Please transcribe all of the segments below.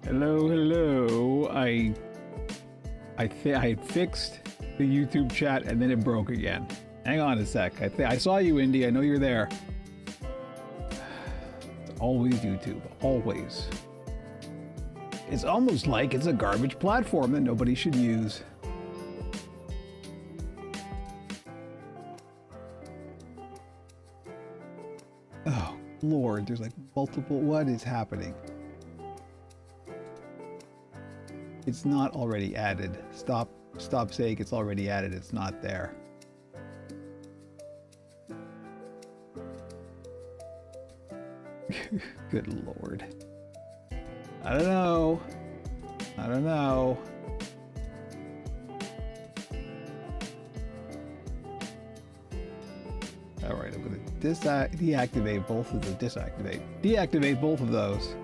Hello, hello. I had fixed the YouTube chat and then it broke again. Hang on a sec. I saw you, Indy. I know you're there. It's always YouTube. Always. It's almost like it's a garbage platform that nobody should use. Oh, Lord. There's like multiple... What is happening? It's not already added. Stop saying it's already added. It's not there. Good Lord. I don't know. I don't know. All right, I'm going to deactivate both of the deactivate both of those.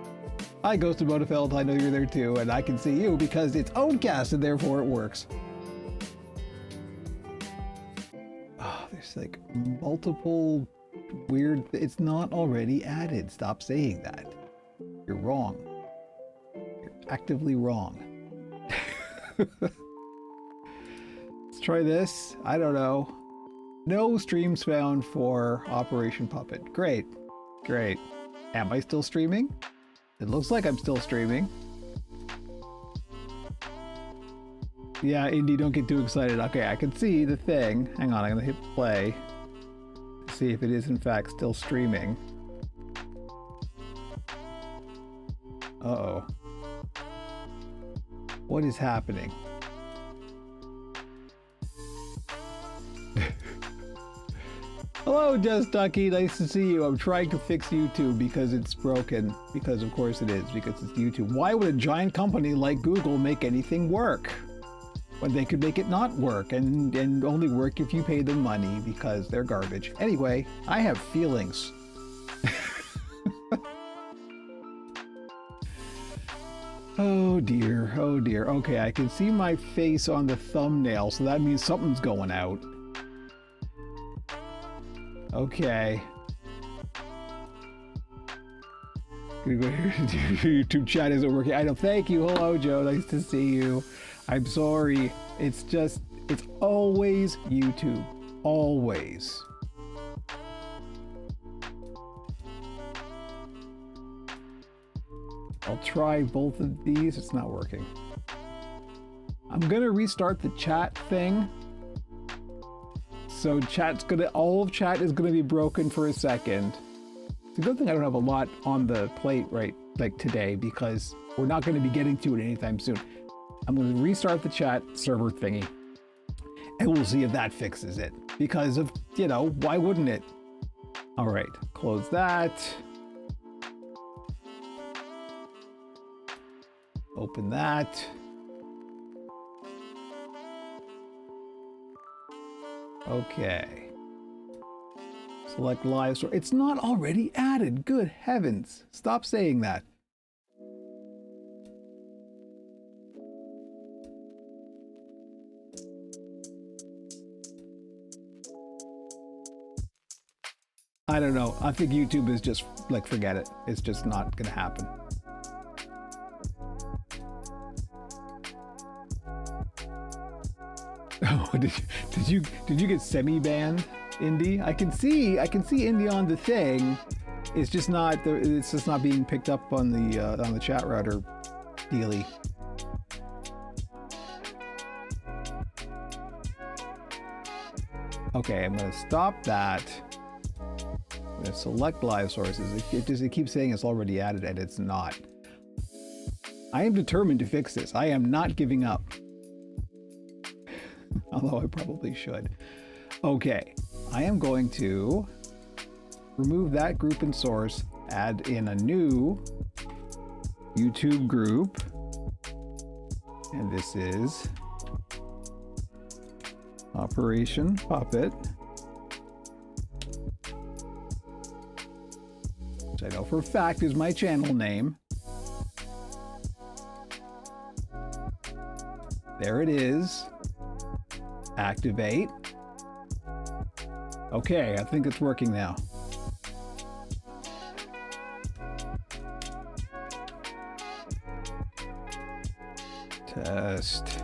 Hi, Ghost of Bodefeld. I know you're there too, and I can see you because it's Oldcast, and therefore it works. Oh, there's like multiple weird... It's not already added. Stop saying that. You're wrong. You're actively wrong. Let's try this. I don't know. No streams found for Operation Puppet. Great. Great. Am I still streaming? It looks like I'm still streaming. Yeah, Indy, don't get too excited. Okay, I can see the thing. Hang on, I'm gonna hit play. See if it is in fact still streaming. Uh-oh. What is happening? Hello, Just Ducky. Nice to see you. I'm trying to fix YouTube because it's broken. Because of course it is, because it's YouTube. Why would a giant company like Google make anything work when they could make it not work and only work if you pay them money because they're garbage? Anyway, I have feelings. Oh dear, oh dear. Okay, I can see my face on the thumbnail, so that means something's going out. Okay. YouTube chat isn't working. I know. Thank you. Hello, Joe. Nice to see you. I'm sorry. It's always YouTube. Always. I'll try both of these. It's not working. I'm gonna restart the chat thing. So all of chat is gonna be broken for a second. It's a good thing I don't have a lot on the plate like today, because we're not gonna be getting to it anytime soon. I'm gonna restart the chat server thingy and we'll see if that fixes it, because of, you know, why wouldn't it? All right, close that. Open that. Okay. Select live store. It's not already added. Good heavens. Stop saying that. I don't know. I think YouTube is just like, forget it. It's just not gonna happen. Oh, did you get semi-banned, Indy? I can see Indy on the thing. It's just not being picked up on the chat router dealy. Okay, I'm gonna stop that. I'm gonna select live sources. It keeps saying it's already added and it's not. I am determined to fix this. I am not giving up. Although I probably should. Okay, I am going to remove that group and source, add in a new YouTube group, and this is Operation Puppet, which I know for a fact is my channel name. There it is. Activate. Okay, I think it's working now. Test.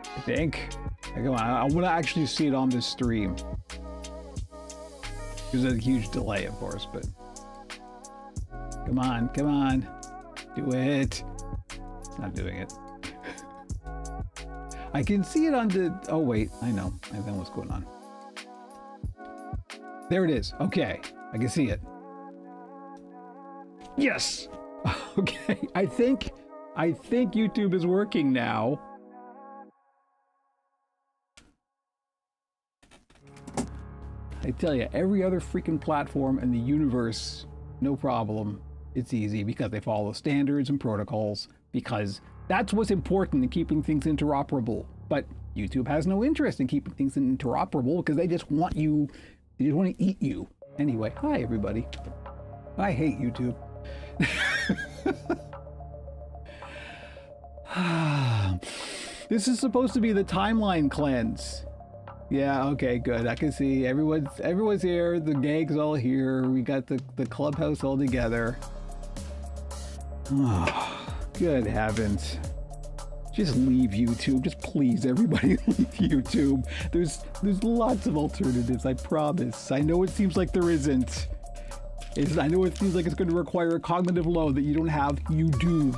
I think. Come on, I want to actually see it on this stream. There's a huge delay, of course, but come on, come on, do it. It's not doing it. I can see it on the. Oh wait, I know what's going on. There it is. Okay, I can see it. Yes. Okay, I think YouTube is working now. I tell you, every other freaking platform in the universe, no problem. It's easy because they follow standards and protocols, because that's what's important in keeping things interoperable. But YouTube has no interest in keeping things interoperable because they just want you, they just want to eat you. Anyway, hi everybody. I hate YouTube. This is supposed to be the timeline cleanse. Yeah, okay, good. I can see everyone's here. The gang's all here. We got the clubhouse all together. Oh, good heavens. Just leave YouTube. Just please, everybody, leave YouTube. There's lots of alternatives, I promise. I know it seems like there isn't. I know it seems like it's going to require a cognitive load that you don't have. You do.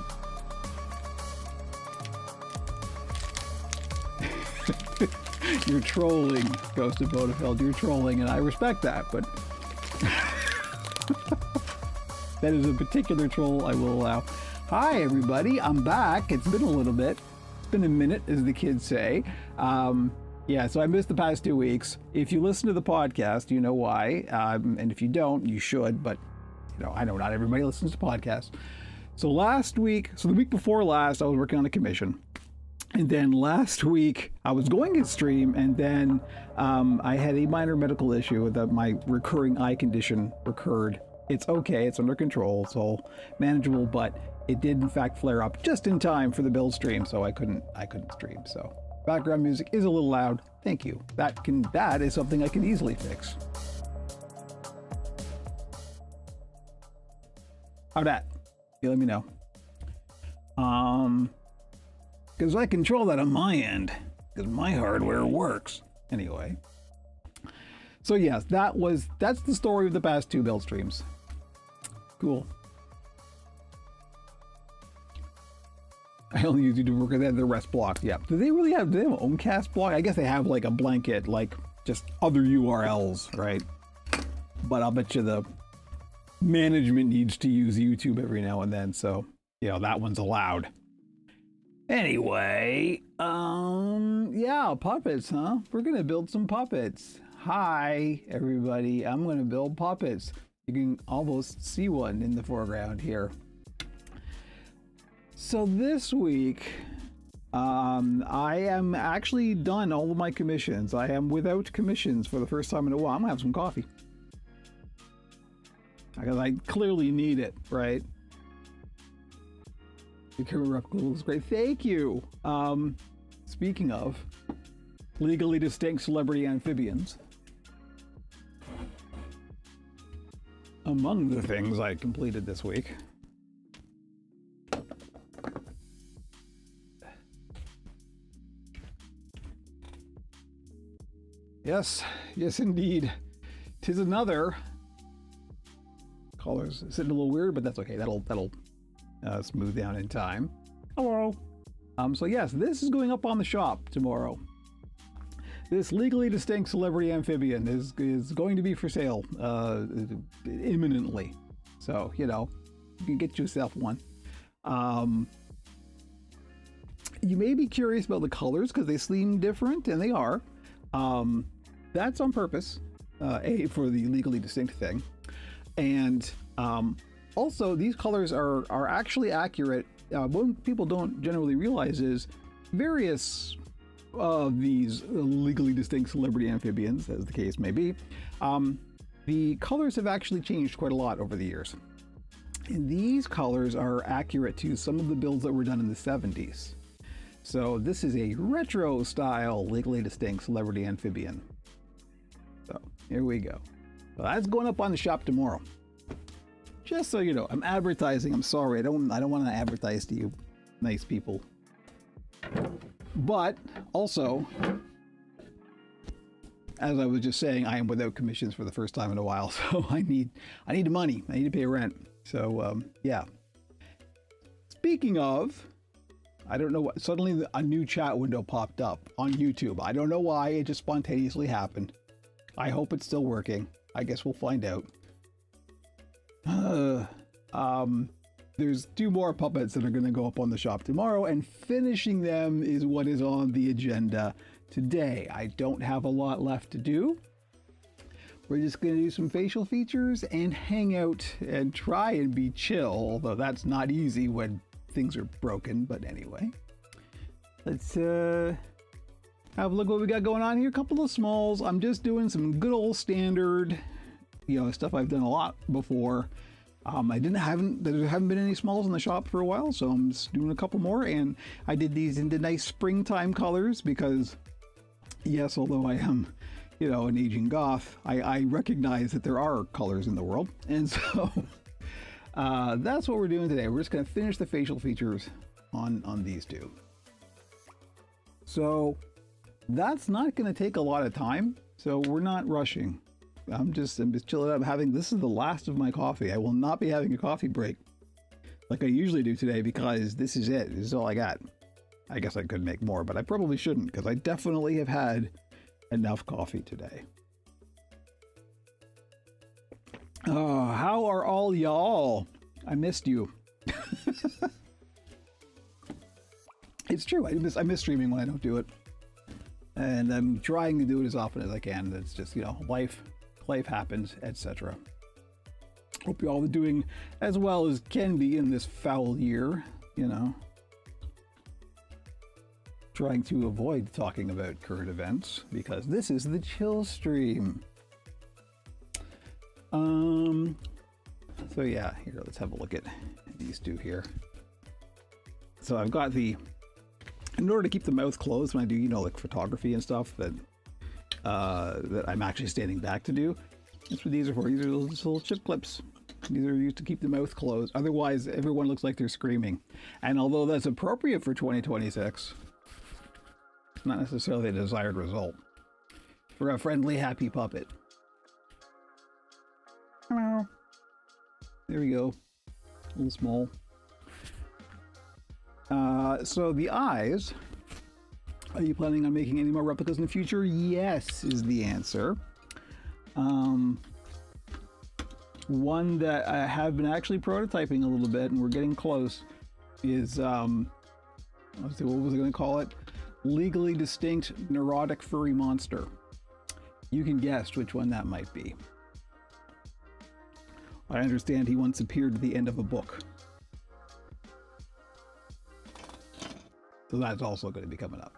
You're trolling, Ghost of Bodefeld. You're trolling, and I respect that, but that is a particular troll I will allow. Hi, everybody. I'm back. It's been a little bit. It's been a minute, as the kids say. Yeah, so I missed the past 2 weeks. If you listen to the podcast, you know why. And if you don't, you should. But, you know, I know not everybody listens to podcasts. So the week before last, I was working on a commission. And then last week, I was going to stream, and then I had a minor medical issue that my recurring eye condition recurred. It's okay, it's under control, it's all manageable, but it did in fact flare up just in time for the build stream, so I couldn't stream. So background music is a little loud. Thank you. That is something I can easily fix. How'd that? You let me know. Because I control that on my end, because my hardware works. Anyway. So yes, that's the story of the past 2 build streams. Cool. I only use YouTube because they have the rest block. Yeah. Do they have an Omcast block? I guess they have like a blanket, like just other URLs, right? But I'll bet you the management needs to use YouTube every now and then, so you know that one's allowed. Anyway, yeah, puppets, huh? We're gonna build some puppets. Hi, everybody. I'm gonna build puppets. You can almost see one in the foreground here. So this week, I am actually done all of my commissions. I am without commissions for the first time in a while. I'm gonna have some coffee. Because I clearly need it, right? The camera looks great. Thank you. Speaking of legally distinct celebrity amphibians, among the things I completed this week, yes indeed, 'tis another. Colors sitting a little weird, but that's okay. That'll smooth down in time. Hello. So yes, this is going up on the shop tomorrow. This legally distinct celebrity amphibian is going to be for sale imminently. So, you know, you can get yourself one. You may be curious about the colors because they seem different, and they are. That's on purpose, for the legally distinct thing. And also, these colors are actually accurate. What people don't generally realize is various of these legally distinct celebrity amphibians, as the case may be, the colors have actually changed quite a lot over the years. And these colors are accurate to some of the builds that were done in the 70s. So this is a retro style legally distinct celebrity amphibian. So here we go. Well, that's going up on the shop tomorrow. Just so you know, I'm advertising. I'm sorry. I don't want to advertise to you nice people. But also, as I was just saying, I am without commissions for the first time in a while, so I need money. I need to pay rent. So yeah. Speaking of, I don't know what, suddenly a new chat window popped up on YouTube. I don't know why, it just spontaneously happened. I hope it's still working. I guess we'll find out. There's 2 more puppets that are going to go up on the shop tomorrow, and finishing them is what is on the agenda today. I don't have a lot left to do. We're just going to do some facial features and hang out and try and be chill, although that's not easy when things are broken. But anyway, let's have a look what we got going on here. A couple of smalls. I'm just doing some good old standard, stuff I've done a lot before. There haven't been any smalls in the shop for a while, so I'm just doing a couple more. And I did these into nice springtime colors because, yes, although I am, an aging goth, I recognize that there are colors in the world. And so that's what we're doing today. We're just going to finish the facial features on these 2. So that's not going to take a lot of time, so we're not rushing. I'm just chilling out. This is the last of my coffee. I will not be having a coffee break like I usually do today because this is it. This is all I got. I guess I could make more, but I probably shouldn't because I definitely have had enough coffee today. Oh, how are all y'all? I missed you. It's true. I miss streaming when I don't do it. And I'm trying to do it as often as I can. It's just, life happens, etc. Hope you all are doing as well as can be in this foul year, Trying to avoid talking about current events because this is the chill stream. So yeah, here, let's have a look at these 2 here. So I've got in order to keep the mouth closed when I do, like photography and stuff that I'm actually standing back to do. That's what these are for. These are just little chip clips. These are used to keep the mouth closed. Otherwise, everyone looks like they're screaming. And although that's appropriate for 2026, it's not necessarily the desired result for a friendly, happy puppet. Hello. There we go. A little small. So the eyes, are you planning on making any more replicas in the future? Yes, is the answer. One that I have been actually prototyping a little bit, and we're getting close, is, let's see, what was I going to call it? Legally distinct neurotic furry monster. You can guess which one that might be. I understand he once appeared at the end of a book. So that's also going to be coming up.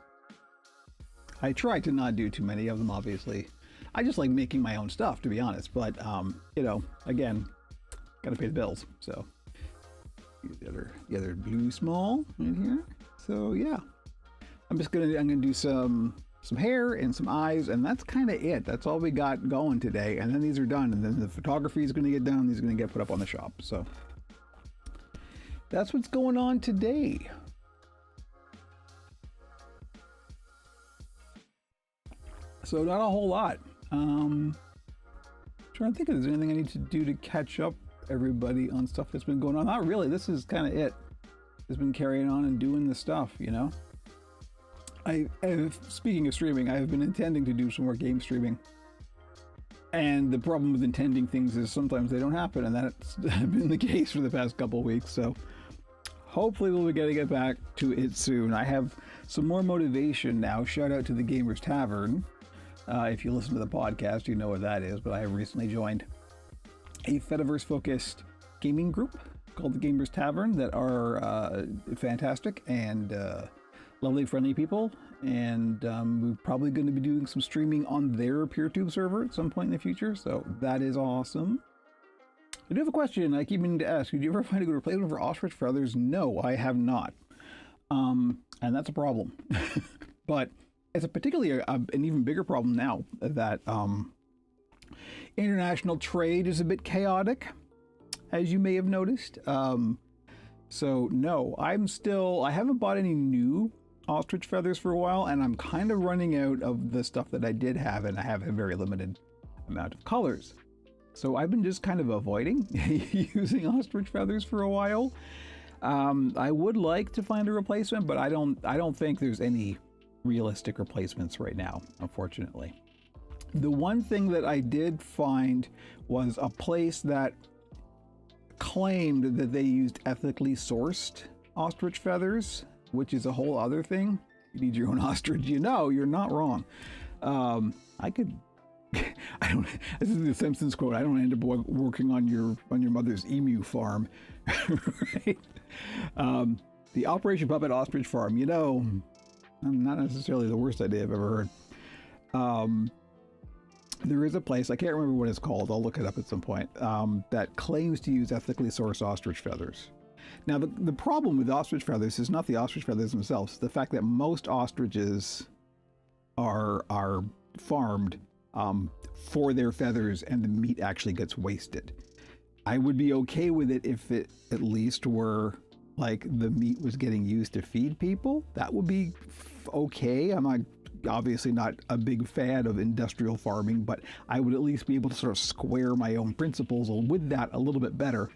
I try to not do too many of them, obviously. I just like making my own stuff, to be honest. But, again, got to pay the bills. So the other blue small right here. So yeah, I'm gonna do some hair and some eyes, and that's kind of it. That's all we got going today. And then these are done, and then the photography is going to get done. These are going to get put up on the shop. So that's what's going on today. So not a whole lot. Trying to think if there's anything I need to do to catch up everybody on stuff that's been going on. Not really. This is kind of it. Just been carrying on and doing the stuff, Speaking of streaming, I have been intending to do some more game streaming. And the problem with intending things is sometimes they don't happen, and that's been the case for the past couple weeks. So hopefully we'll be getting it back to it soon. I have some more motivation now. Shout out to the Gamers Tavern. If you listen to the podcast, you know what that is, but I have recently joined a Fediverse-focused gaming group called the Gamers Tavern that are fantastic and lovely, friendly people. And we're probably going to be doing some streaming on their PeerTube server at some point in the future, so that is awesome. I do have a question I keep meaning to ask. Did you ever find a good replacement for Ostrich for others? No, I have not. And that's a problem. But it's a particularly an even bigger problem now that international trade is a bit chaotic. as you may have noticed. So no, I haven't bought any new ostrich feathers for a while, and I'm kind of running out of the stuff that I did have, and I have a very limited amount of colors. So I've been just kind of avoiding using ostrich feathers for a while. I would like to find a replacement, but I don't think there's any realistic replacements right now, unfortunately. The one thing that I did find was a place that claimed that they used ethically sourced ostrich feathers, which is a whole other thing. You need your own ostrich, you know, you're not wrong. I could, I don't, this is the Simpsons quote, I don't end up working on your mother's emu farm, right? The Operation Puppet Ostrich Farm, you know, not necessarily the worst idea I've ever heard. There is a place, I can't remember what it's called, I'll look it up at some point, that claims to use ethically sourced ostrich feathers. Now, the problem with ostrich feathers is not the ostrich feathers themselves, it's the fact that most ostriches are farmed for their feathers, and the meat actually gets wasted. I would be okay with it if it at least were like the meat was getting used to feed people. That would be okay. I'm obviously not a big fan of industrial farming, but I would at least be able to sort of square my own principles with that a little bit better.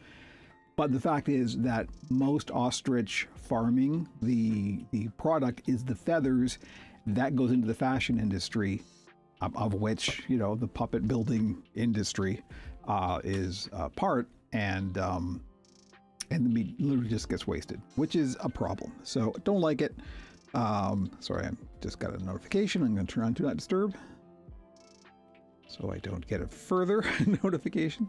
But the fact is that most ostrich farming, the product is the feathers that goes into the fashion industry, of which, you know, the puppet building industry is part, and the meat literally just gets wasted, which is a problem. So don't like it. Sorry, I just got a notification. I'm going to turn on Do Not Disturb so I don't get a further notification.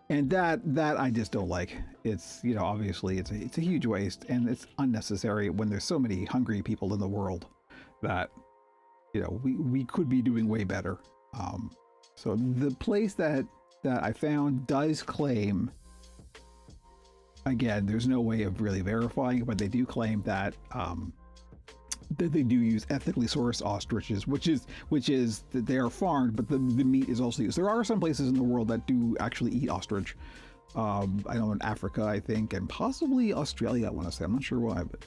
And that I just don't like. It's, you know, obviously it's a huge waste, and it's unnecessary when there's so many hungry people in the world that, you know, we could be doing way better. So the place that I found does claim, again, there's no way of really verifying it, but they do claim that that they do use ethically sourced ostriches, which is that they are farmed, but the meat is also used. There are some places in the world that do actually eat ostrich. I know in Africa, I think, and possibly Australia, I want to say. I'm not sure why, but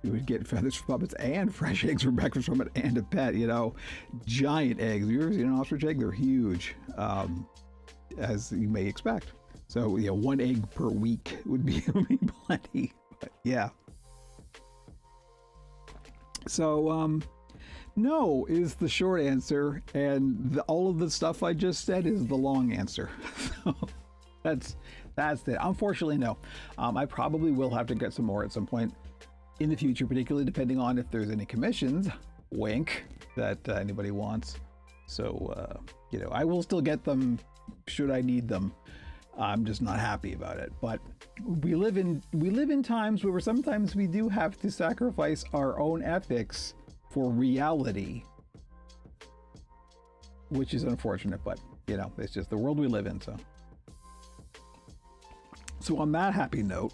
you would get feathers for puppets and fresh eggs for breakfast from it, and a pet, you know, giant eggs. Have you ever seen an ostrich egg? They're huge, as you may expect. So, you know, 1 egg per week would be plenty, but yeah. So, no is the short answer, and all of the stuff I just said is the long answer. So that's it. Unfortunately, no. I probably will have to get some more at some point in the future, particularly depending on if there's any commissions, wink, that anybody wants. So, you know, I will still get them should I need them. I'm just not happy about it. But we live in times where sometimes we do have to sacrifice our own ethics for reality, which is unfortunate, but you know, it's just the world we live in. So on that happy note,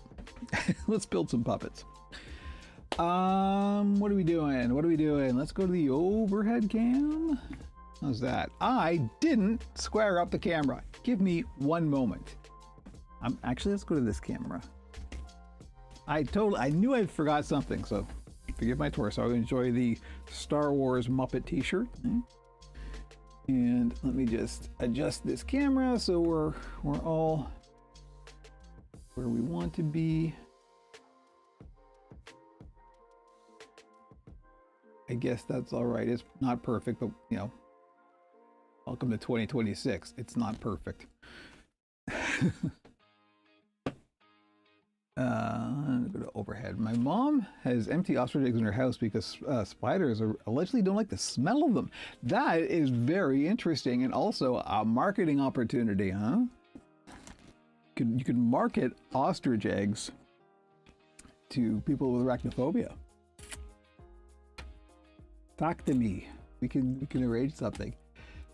let's build some puppets. What are we doing? Let's go to the overhead cam. How's that? I didn't square up the camera. Give me one moment. Actually, let's go to this camera. I knew I forgot something, so forgive my torso. Enjoy the Star Wars Muppet t-shirt. And let me just adjust this camera so we're all where we want to be. I guess that's all right. It's not perfect, but you know, welcome to 2026. It's not perfect. Go to overhead. My mom has empty ostrich eggs in her house because spiders allegedly don't like the smell of them. That is very interesting, and also a marketing opportunity, huh? You could market ostrich eggs to people with arachnophobia. Talk to me. We can arrange something.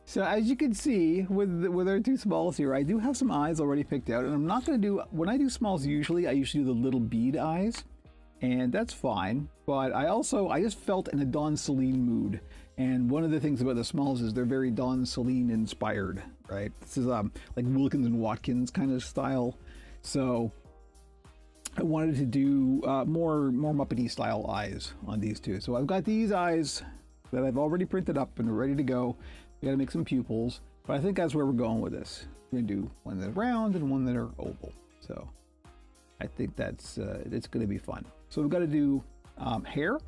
So as you can see with our two smalls here, I do have some eyes already picked out, and I'm not going to do, when I do smalls usually, I usually do the little bead eyes, and that's fine. But I just felt in a Dawn Celine mood And one of the things about the smalls is they're very Don Celine inspired, right? This is like Wilkins and Watkins kind of style. So I wanted to do more Muppety style eyes on these two. So I've got these eyes that I've already printed up and are ready to go. We got to make some pupils, but I think that's where we're going with this. We're gonna do one that's round and one that are oval. So I think that's it's gonna be fun. So we've got to do hair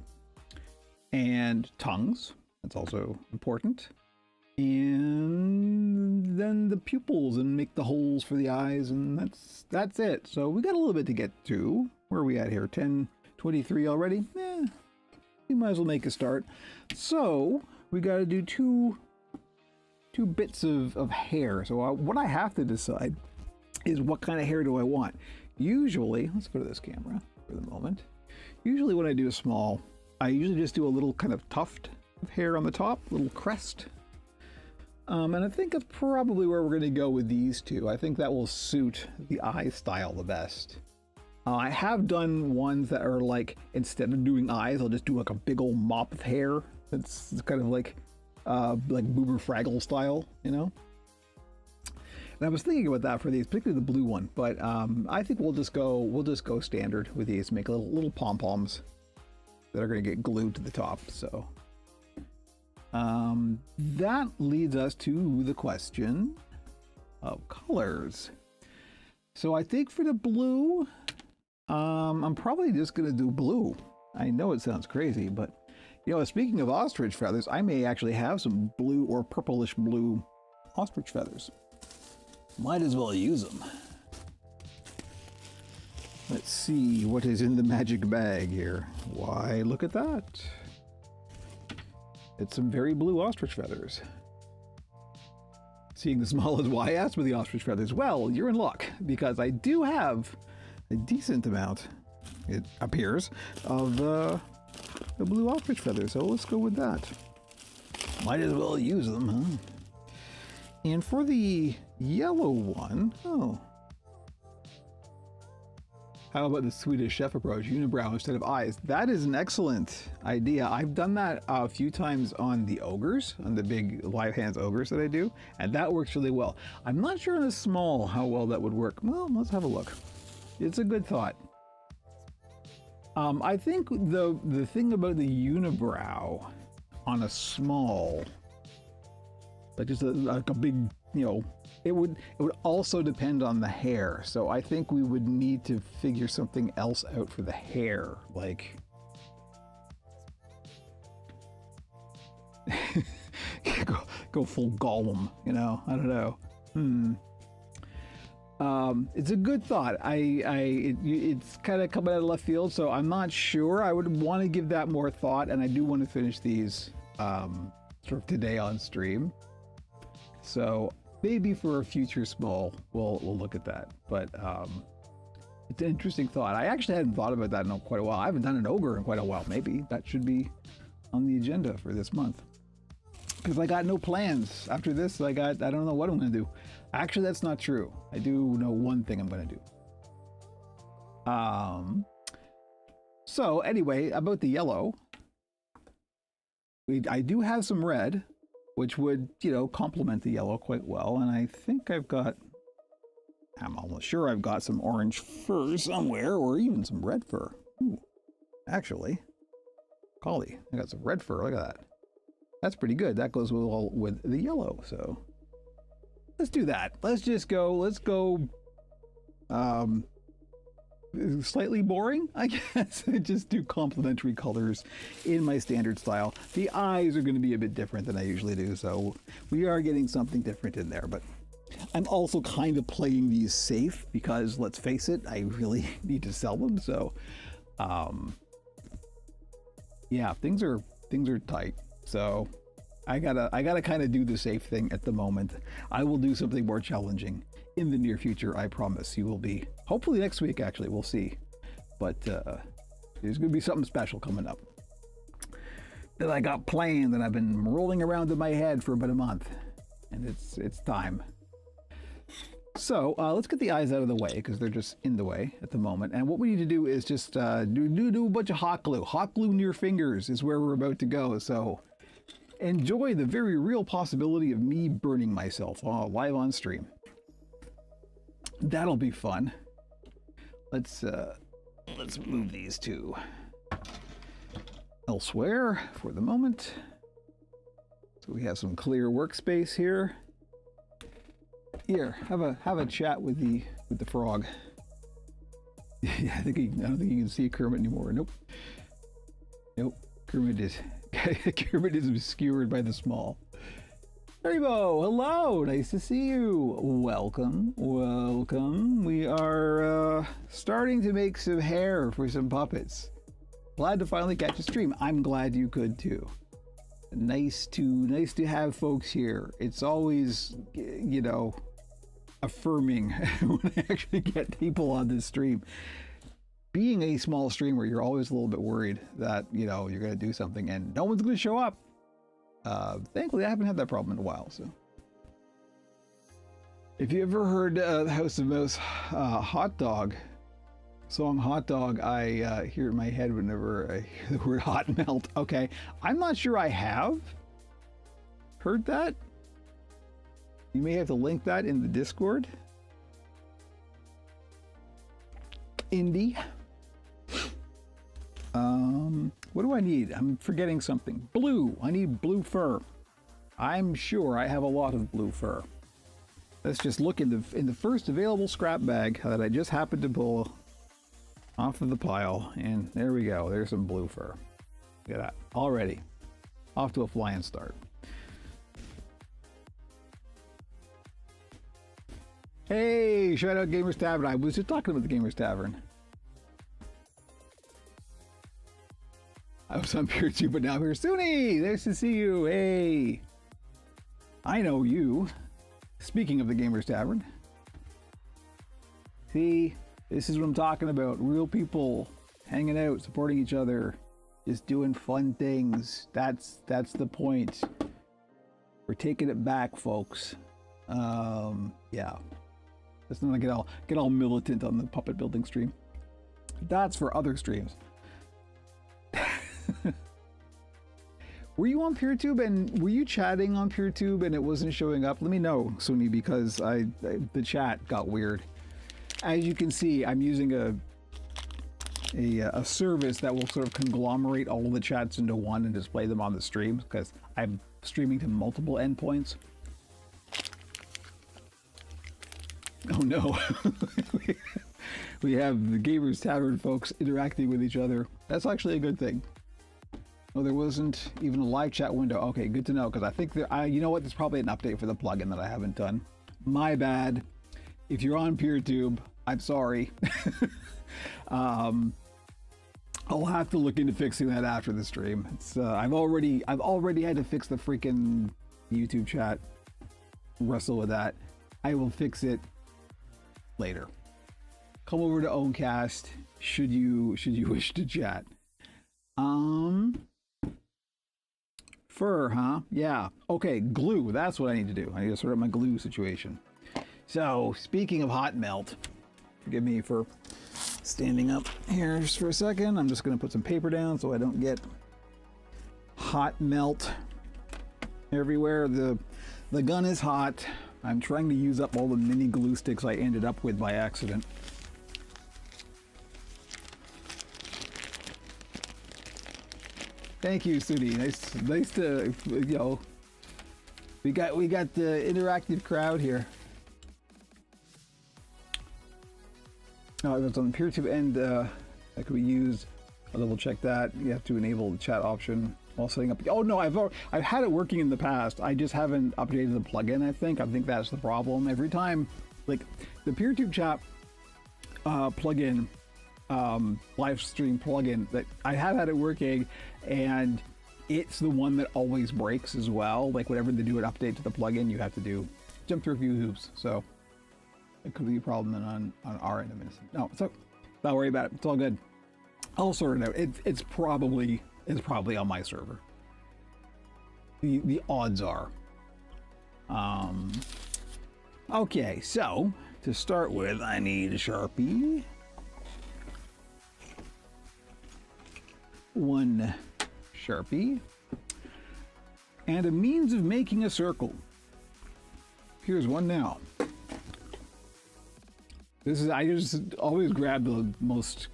and tongues. That's also important. And then the pupils and make the holes for the eyes, and that's it. So we got a little bit to get to. Where are we at here? 10:23 already? We might as well make a start. So we got to do two bits of hair. So what I have to decide is what kind of hair do I want. Usually, let's go to this camera for the moment. Usually when I do a small, I usually just do a little kind of tuft of hair on the top, little crest. And I think that's probably where we're going to go with these two. I think that will suit the eye style the best. I have done ones that are like, instead of doing eyes, I'll just do like a big old mop of hair. It's kind of like Boober Fraggle style, you know? And I was thinking about that for these, particularly the blue one, but I think we'll just go standard with these, make little pom-poms that are going to get glued to the top. So that leads us to the question of colors. So I think for the blue, I'm probably just going to do blue. I know it sounds crazy, but you know, speaking of ostrich feathers, I may actually have some blue or purplish blue ostrich feathers. Might as well use them. Let's see what is in the magic bag here. Why, look at that. It's some very blue ostrich feathers. Seeing the small as why I asked with the ostrich feathers. Well, you're in luck, because I do have a decent amount, it appears, of the blue ostrich feathers. So let's go with that. Might as well use them, huh? And for the yellow one, how about the Swedish chef approach, unibrow instead of eyes? That is an excellent idea. I've done that a few times on the ogres, on the big live hands ogres that I do, and that works really well. I'm not sure on a small how well that would work. Well, let's have a look. It's a good thought. I think the thing about the unibrow on a small, like just like a big, you know, it would also depend on the hair. So I think we would need to figure something else out for the hair, like go full Gollum, you know. I don't know. It's a good thought. It's kind of coming out of left field, so I'm not sure. I would want to give that more thought, and I do want to finish these sort of today on stream. So maybe for a future small, we'll look at that. But it's an interesting thought. I actually hadn't thought about that in quite a while. I haven't done an ogre in quite a while. Maybe that should be on the agenda for this month. Because I got no plans. After this, I don't know what I'm going to do. Actually, that's not true. I do know one thing I'm going to do. So anyway, about the yellow, I do have some red, which would, you know, complement the yellow quite well. And I think I'm almost sure I've got some orange fur somewhere, or even some red fur. Ooh, actually, golly, I got some red fur. Look at that. That's pretty good. That goes well with the yellow. So let's do that. Let's go slightly boring, I guess. Just do complementary colors in my standard style. The eyes are going to be a bit different than I usually do, so we are getting something different in there. But I'm also kind of playing these safe because, let's face it, I really need to sell them. So yeah, things are tight. So I gotta kind of do the safe thing at the moment. I will do something more challenging in the near future. I promise. You will be, hopefully next week, actually. We'll see. But there's gonna be something special coming up that I got planned, and I've been rolling around in my head for about a month, and it's time. So let's get the eyes out of the way, because they're just in the way at the moment. And what we need to do is just do a bunch of hot glue. Hot glue in your fingers is where we're about to go. So enjoy the very real possibility of me burning myself live on stream. That'll be fun. Let's move these two elsewhere for the moment. So we have some clear workspace here. Here, have a chat with the frog. Yeah, I don't think you can see Kermit anymore. Nope. Kermit is obscured by the small. Haribo, hello, nice to see you. Welcome. We are starting to make some hair for some puppets. Glad to finally catch a stream. I'm glad you could too. Nice to have folks here. It's always, you know, affirming when I actually get people on this stream. Being a small streamer, you're always a little bit worried that, you know, you're going to do something and no one's going to show up. Thankfully, I haven't had that problem in a while. So, if you ever heard the House of Mouse Hot Dog song Hot Dog, I hear it in my head whenever I hear the word hot melt. Okay, I'm not sure I have heard that. You may have to link that in the Discord. Indie. What do I need? I'm forgetting something. Blue. I need blue fur. I'm sure I have a lot of blue fur. Let's just look in the first available scrap bag that I just happened to pull off of the pile, and there we go. There's some blue fur. Look at that. Already off to a flying start. Hey, shout out Gamers Tavern. I was just talking about the Gamers Tavern. I was on Pure 2, but now here's Suni. Nice to see you. Hey. I know you. Speaking of the Gamers Tavern. See, this is what I'm talking about. Real people hanging out, supporting each other, just doing fun things. That's the point. We're taking it back, folks. Yeah. Let's not get all militant on the puppet building stream. That's for other streams. Were you on PeerTube and were you chatting on PeerTube and it wasn't showing up? Let me know, Suni, because the chat got weird. As you can see, I'm using a service that will sort of conglomerate all of the chats into one and display them on the stream because I'm streaming to multiple endpoints. Oh no. We have the Gamers Tavern folks interacting with each other. That's actually a good thing. Oh, there wasn't even a live chat window. Okay, good to know, because I think you know what? There's probably an update for the plugin that I haven't done. My bad. If you're on PeerTube, I'm sorry. I'll have to look into fixing that after the stream. It's I've already had to fix the freaking YouTube chat. Wrestle with that. I will fix it later. Come over to Owncast should you wish to chat. Fur, huh? Yeah. Okay, glue. That's what I need to do. I need to sort out my glue situation. So, speaking of hot melt, forgive me for standing up here just for a second. I'm just going to put some paper down so I don't get hot melt everywhere. The gun is hot. I'm trying to use up all the mini glue sticks I ended up with by accident. Thank you, Sudi. Nice to, you know, we got the interactive crowd here. Oh, that's on the PeerTube end. That could be used. I'll double check that. You have to enable the chat option while setting up. Oh no, I've had it working in the past. I just haven't updated the plugin. I think that's the problem. Every time, like the PeerTube chat plugin. Live stream plugin that I have had it working, and it's the one that always breaks as well. Like whenever they do an update to the plugin, you have to jump through a few hoops. So it could be a problem on our end of it. No, so don't worry about it. It's all good. I'll sort it out. It's probably on my server. The odds are. Okay, so to start with, I need a Sharpie. One Sharpie. and a means of making a circle. Here's one now. I just always grab the most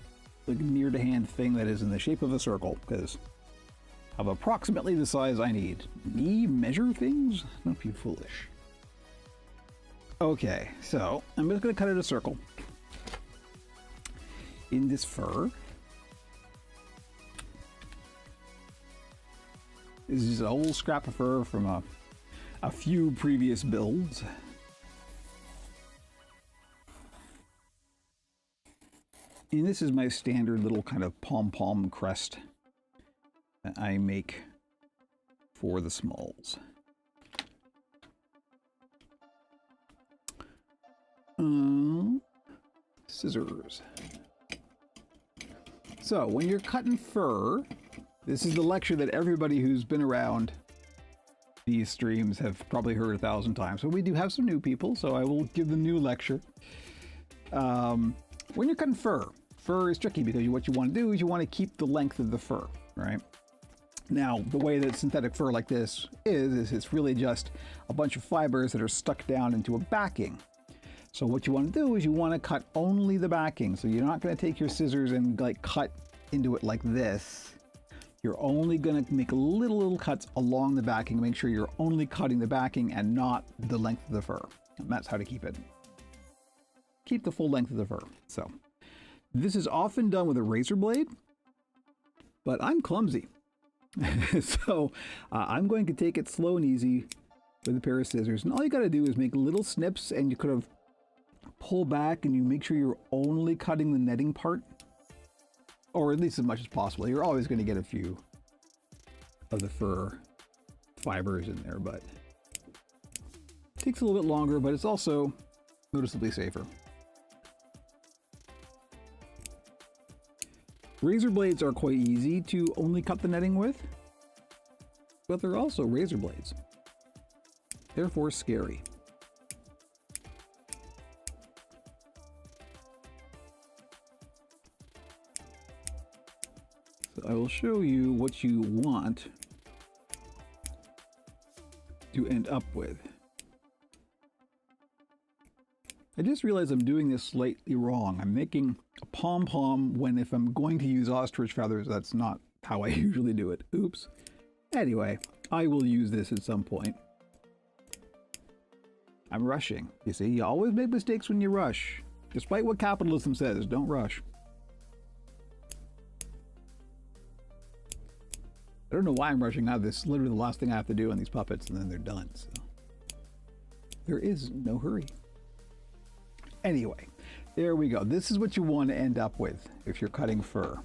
near to hand thing that is in the shape of a circle because of approximately the size I need. Me measure things? Don't be foolish. Okay, so I'm just going to cut it a circle in this fur. This is an old scrap of fur from a few previous builds. And this is my standard little kind of pom-pom crest that I make for the smalls. Scissors. So when you're cutting fur, this is the lecture that everybody who's been around these streams have probably heard 1,000 times. So we do have some new people, so I will give the new lecture. When you're cutting fur is tricky because what you want to do is you want to keep the length of the fur, right? Now, the way that synthetic fur like this is it's really just a bunch of fibers that are stuck down into a backing. So what you want to do is you want to cut only the backing. So you're not going to take your scissors and cut into it like this. You're only going to make little cuts along the backing. Make sure you're only cutting the backing and not the length of the fur. And that's how to keep the full length of the fur. So this is often done with a razor blade, but I'm clumsy. So I'm going to take it slow and easy with a pair of scissors. And all you got to do is make little snips, and you could have pull back and you make sure you're only cutting the netting part, or at least as much as possible. You're always going to get a few of the fur fibers in there, but it takes a little bit longer, but it's also noticeably safer. Razor blades are quite easy to only cut the netting with, but they're also razor blades, therefore scary. So I will show you what you want to end up with. I just realized I'm doing this slightly wrong. I'm making a pom-pom when if I'm going to use ostrich feathers, that's not how I usually do it. Oops. Anyway, I will use this at some point. I'm rushing. You see, you always make mistakes when you rush. Despite what capitalism says, don't rush. I don't know why I'm rushing out. This is literally the last thing I have to do on these puppets, and then they're done. So there is no hurry. Anyway, there we go. This is what you want to end up with if you're cutting fur.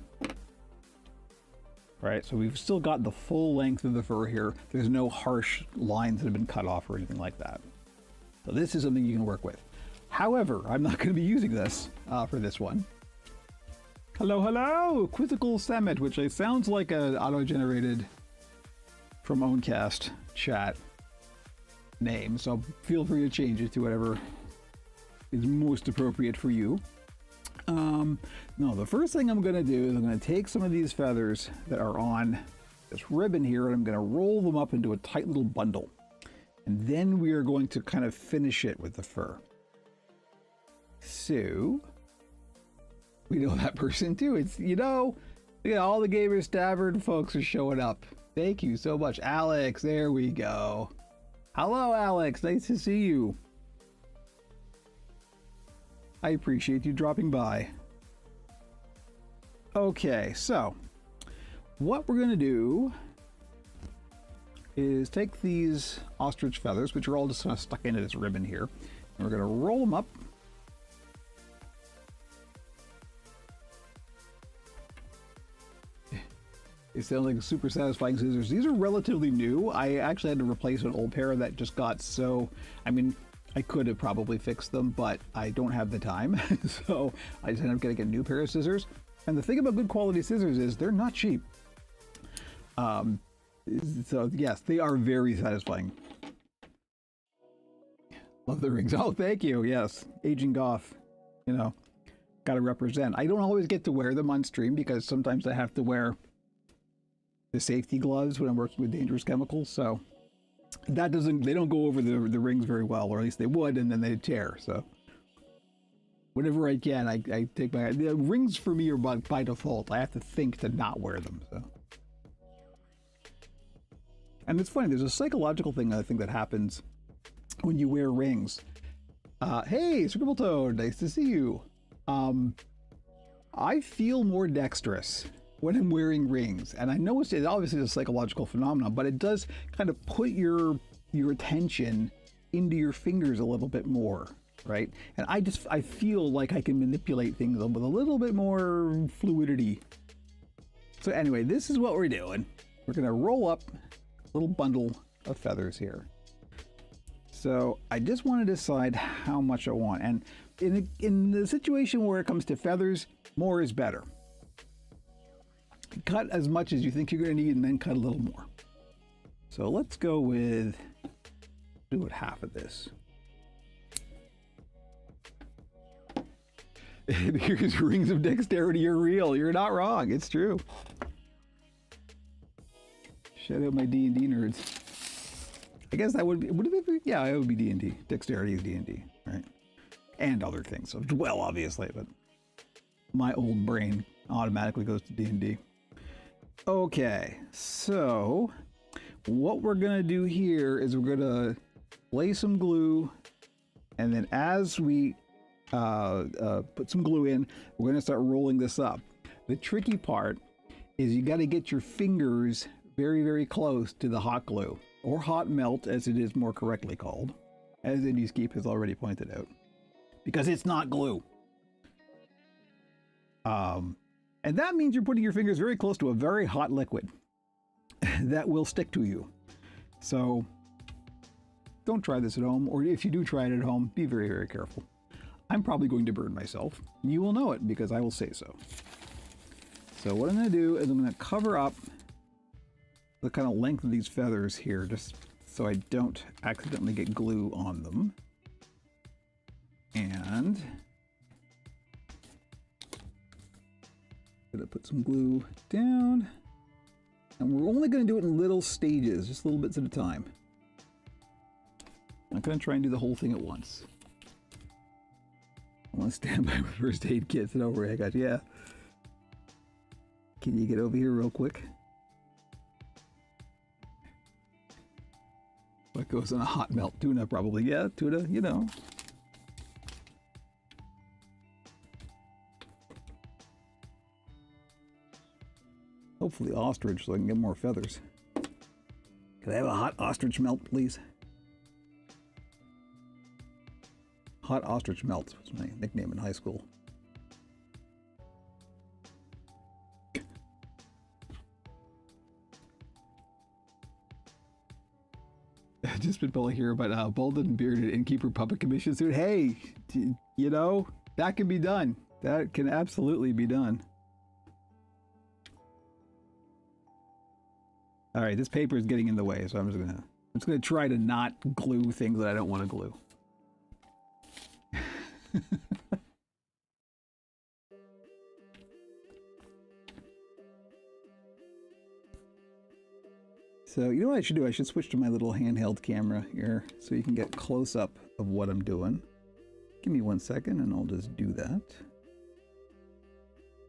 Right, so we've still got the full length of the fur here. There's no harsh lines that have been cut off or anything like that. So this is something you can work with. However, I'm not going to be using this for this one. Hello, Quizzical Summit, which sounds like an auto-generated from Owncast chat name. So feel free to change it to whatever is most appropriate for you. No, the first thing I'm going to do is I'm going to take some of these feathers that are on this ribbon here, and I'm going to roll them up into a tight little bundle. And then we are going to kind of finish it with the fur. So we know that person too. It's, you know, all the Gamers Tavern folks are showing up. Thank you so much. Alex, there we go. Hello, Alex. Nice to see you. I appreciate you dropping by. Okay, so what we're going to do is take these ostrich feathers, which are all just kind of stuck into this ribbon here, and we're going to roll them up. It sounds like super satisfying scissors. These are relatively new. I actually had to replace an old pair that just got so, I mean, I could have probably fixed them, but I don't have the time. So I just ended up getting a new pair of scissors. And the thing about good quality scissors is they're not cheap. So yes, they are very satisfying. Love the rings. Oh, thank you. Yes. Aging Goth, you know, gotta represent. I don't always get to wear them on stream because sometimes I have to wear the safety gloves when I'm working with dangerous chemicals. So That doesn't, they don't go over the rings very well, or at least they would, and then they'd tear. So whenever I can, I take the rings for me are by default. I have to think to not wear them. So, and it's funny. There's a psychological thing I think that happens when you wear rings. Hey, Scribbletoad, nice to see you. I feel more dexterous when I'm wearing rings, and I know it's obviously a psychological phenomenon, but it does kind of put your attention into your fingers a little bit more, right? And I feel like I can manipulate things with a little bit more fluidity. So anyway, this is what we're doing. We're gonna roll up a little bundle of feathers here. So I just want to decide how much I want, and in the situation where it comes to feathers, more is better. Cut as much as you think you're going to need, and then cut a little more. So let's go with, do it half of this. Here's rings of dexterity. You're real. You're not wrong. It's true. Shout out my D&D nerds. I guess that would it be, yeah, it would be D&D. Dexterity is D&D, right? And other things, so, well, obviously, but my old brain automatically goes to D&D. Okay, so what we're gonna do here is we're gonna lay some glue, and then as we put some glue in, we're gonna start rolling this up. The tricky part is you got to get your fingers very, very close to the hot glue, or hot melt as it is more correctly called, as Indiescape has already pointed out, because it's not glue. And that means you're putting your fingers very close to a very hot liquid that will stick to you. So don't try this at home, or if you do try it at home, be very, very careful. I'm probably going to burn myself. You will know it because I will say so. So what I'm going to do is I'm going to cover up the kind of length of these feathers here, just so I don't accidentally get glue on them. And gonna put some glue down, and we're only going to do it in little stages, just little bits at a time. I'm not going to try and do the whole thing at once. I want to stand by my first aid kit. Sit over, I got, yeah. Can you get over here real quick? What goes in a hot melt? Tuna, probably. Yeah, tuna, you know. Hopefully ostrich, so I can get more feathers. Can I have a hot ostrich melt, please? Hot ostrich melt was my nickname in high school. Just been bully here about bald and bearded innkeeper puppet commission suit. Hey, you know, that can be done. That can absolutely be done. All right, this paper is getting in the way, so I'm just gonna try to not glue things that I don't want to glue. So you know what I should do? I should switch to my little handheld camera here so you can get close up of what I'm doing. Give me 1 second and I'll just do that.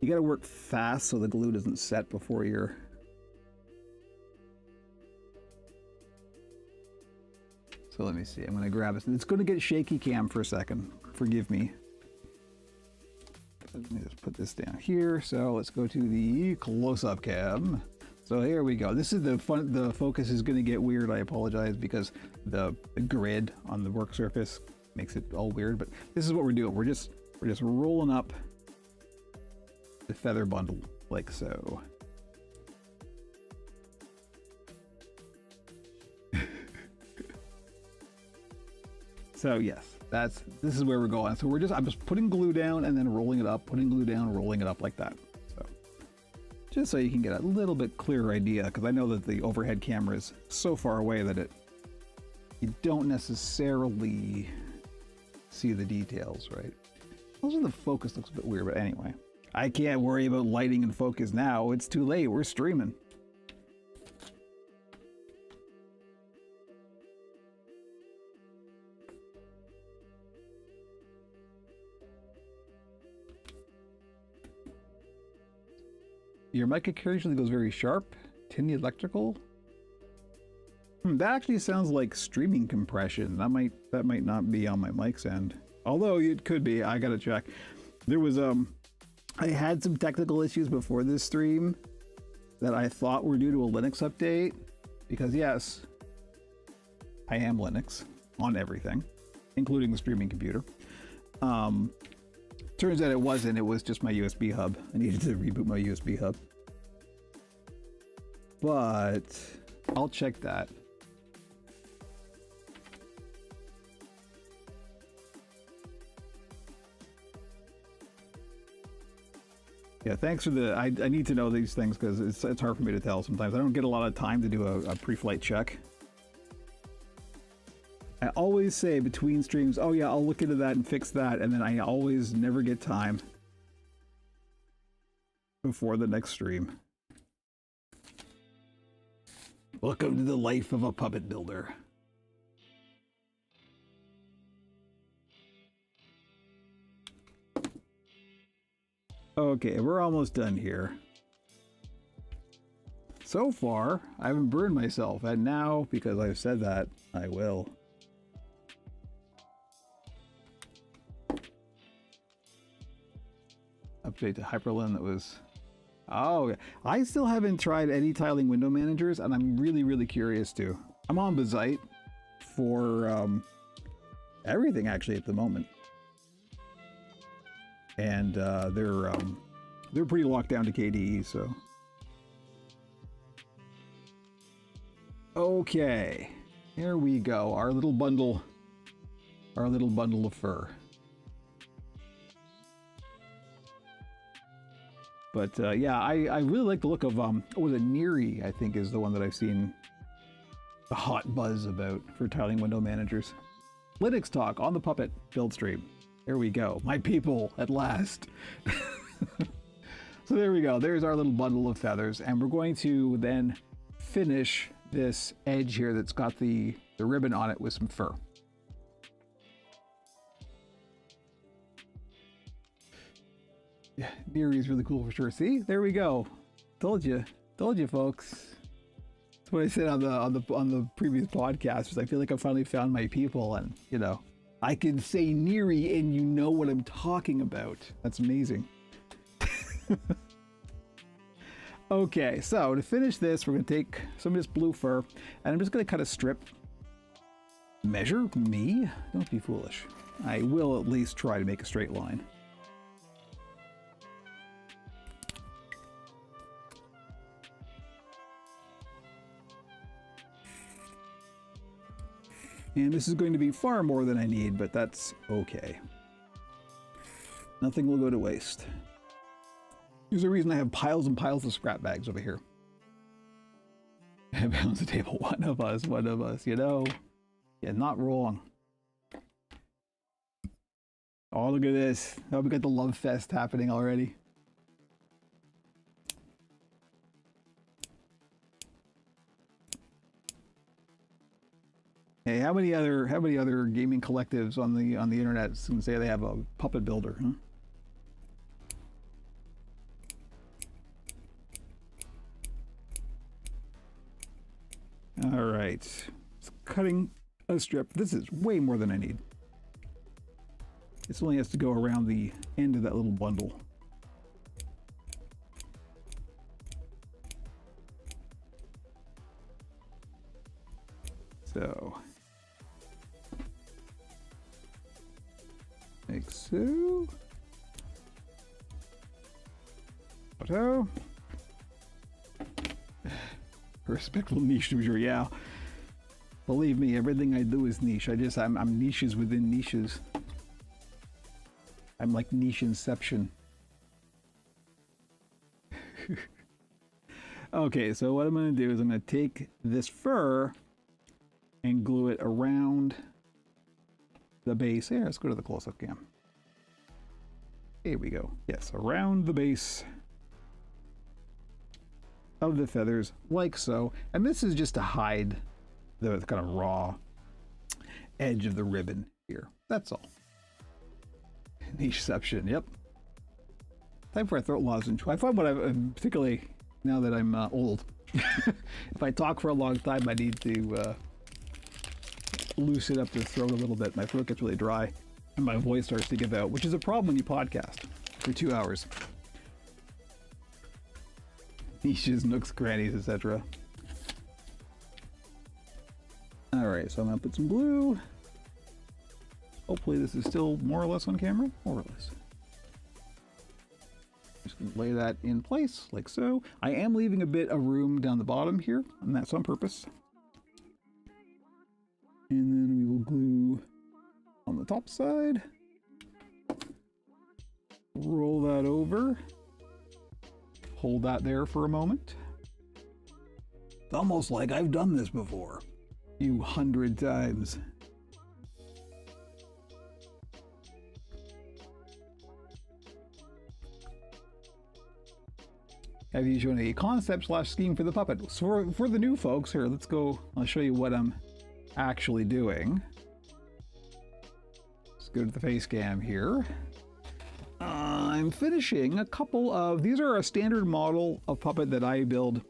You gotta work fast so the glue doesn't set before you're... So let me see, I'm gonna grab it. It's gonna get shaky cam for a second. Forgive me. Let me just put this down here. So let's go to the close-up cam. So here we go. This is the focus is going to get weird. I apologize because the grid on the work surface makes it all weird. But this is what we're doing. We're just rolling up the feather bundle like so. So yes, this is where we're going. So I'm just putting glue down and then rolling it up, putting glue down, rolling it up like that. Just so you can get a little bit clearer idea, because I know that the overhead camera is so far away that you don't necessarily see the details, right? Also, the focus looks a bit weird, but anyway. I can't worry about lighting and focus now. It's too late. We're streaming. Your mic occasionally goes very sharp. Tinny electrical. That actually sounds like streaming compression. That might not be on my mic's end. Although it could be. I gotta check. There was I had some technical issues before this stream that I thought were due to a Linux update. Because yes, I am Linux on everything, including the streaming computer. Turns out it wasn't. It was just my USB hub. I needed to reboot my USB hub. But I'll check that. Yeah, thanks for the... I need to know these things because it's hard for me to tell sometimes. I don't get a lot of time to do a pre-flight check. I always say between streams, oh yeah, I'll look into that and fix that, and then I always never get time before the next stream. Welcome to the life of a puppet builder. Okay, we're almost done here. So far, I haven't burned myself, and now, because I've said that, I will. Update to Hyperlin that was... Oh, I still haven't tried any tiling window managers, and I'm really curious to. I'm on Bazite for everything, actually, at the moment. And they're pretty locked down to KDE, so... Okay, here we go. Our little bundle of fur. But yeah, I really like the look of what was it, Neri, I think is the one that I've seen the hot buzz about for tiling window managers. Linux talk on the Puppet build stream. There we go, my people at last. So there we go. There's our little bundle of feathers, and we're going to then finish this edge here that's got the ribbon on it with some fur. Yeah, Neri is really cool for sure. See, there we go. Told you, folks. That's what I said on the previous podcast. Was I feel like I finally found my people, and you know, I can say Neri, and you know what I'm talking about. That's amazing. Okay, so to finish this, we're going to take some of this blue fur, and I'm just going to cut a strip. Measure me? Don't be foolish. I will at least try to make a straight line. And this is going to be far more than I need, but that's okay. Nothing will go to waste. There's a reason I have piles and piles of scrap bags over here. Balance the table. One of us, you know. Yeah, not wrong. Oh, look at this. Oh, we got the love fest happening already. Hey, how many other gaming collectives on the internet can say they have a puppet builder, huh? All right, it's cutting a strip. This is way more than I need. This only has to go around the end of that little bundle. So, like so. Auto. Respectful niche, to be sure. Yeah, believe me, everything I do is niche. I'm niches within niches. I'm like niche inception. Okay, so what I'm going to do is I'm going to take this fur and glue it around the base. Here, let's go to the close-up cam. Here we go. Yes, around the base of the feathers, like so. And this is just to hide the kind of raw edge of the ribbon here. That's all. Nicheception, yep. Time for a throat lozenge. I find what I'm particularly now that I'm old. If I talk for a long time, I need to loosen up the throat a little bit. My throat gets really dry and my voice starts to give out, which is a problem when you podcast for 2 hours. Niches, nooks, crannies, etc. Alright, so I'm going to put some glue. Hopefully this is still more or less on camera. More or less. Just going to lay that in place, like so. I am leaving a bit of room down the bottom here, and that's on purpose. And then we will glue on the top side. Roll that over. Hold that there for a moment. It's almost like I've done this before. You 100 times. Have you shown a concept / scheme for the puppet? So for the new folks here, let's go. I'll show you what I'm actually doing. Let's go to the face cam here. I'm finishing a couple of, these are a standard model of puppet that I build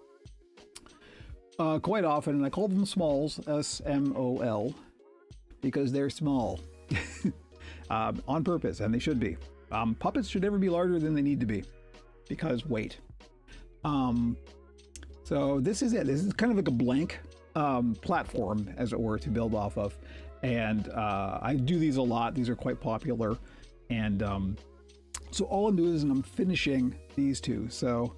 quite often, and I call them smalls, S-M-O-L, because they're small on purpose, and they should be. Puppets should never be larger than they need to be because weight. So this is it. This is kind of like a blank platform, as it were, to build off of. And I do these a lot. These are quite popular. And so all I'm doing is I'm finishing these two. So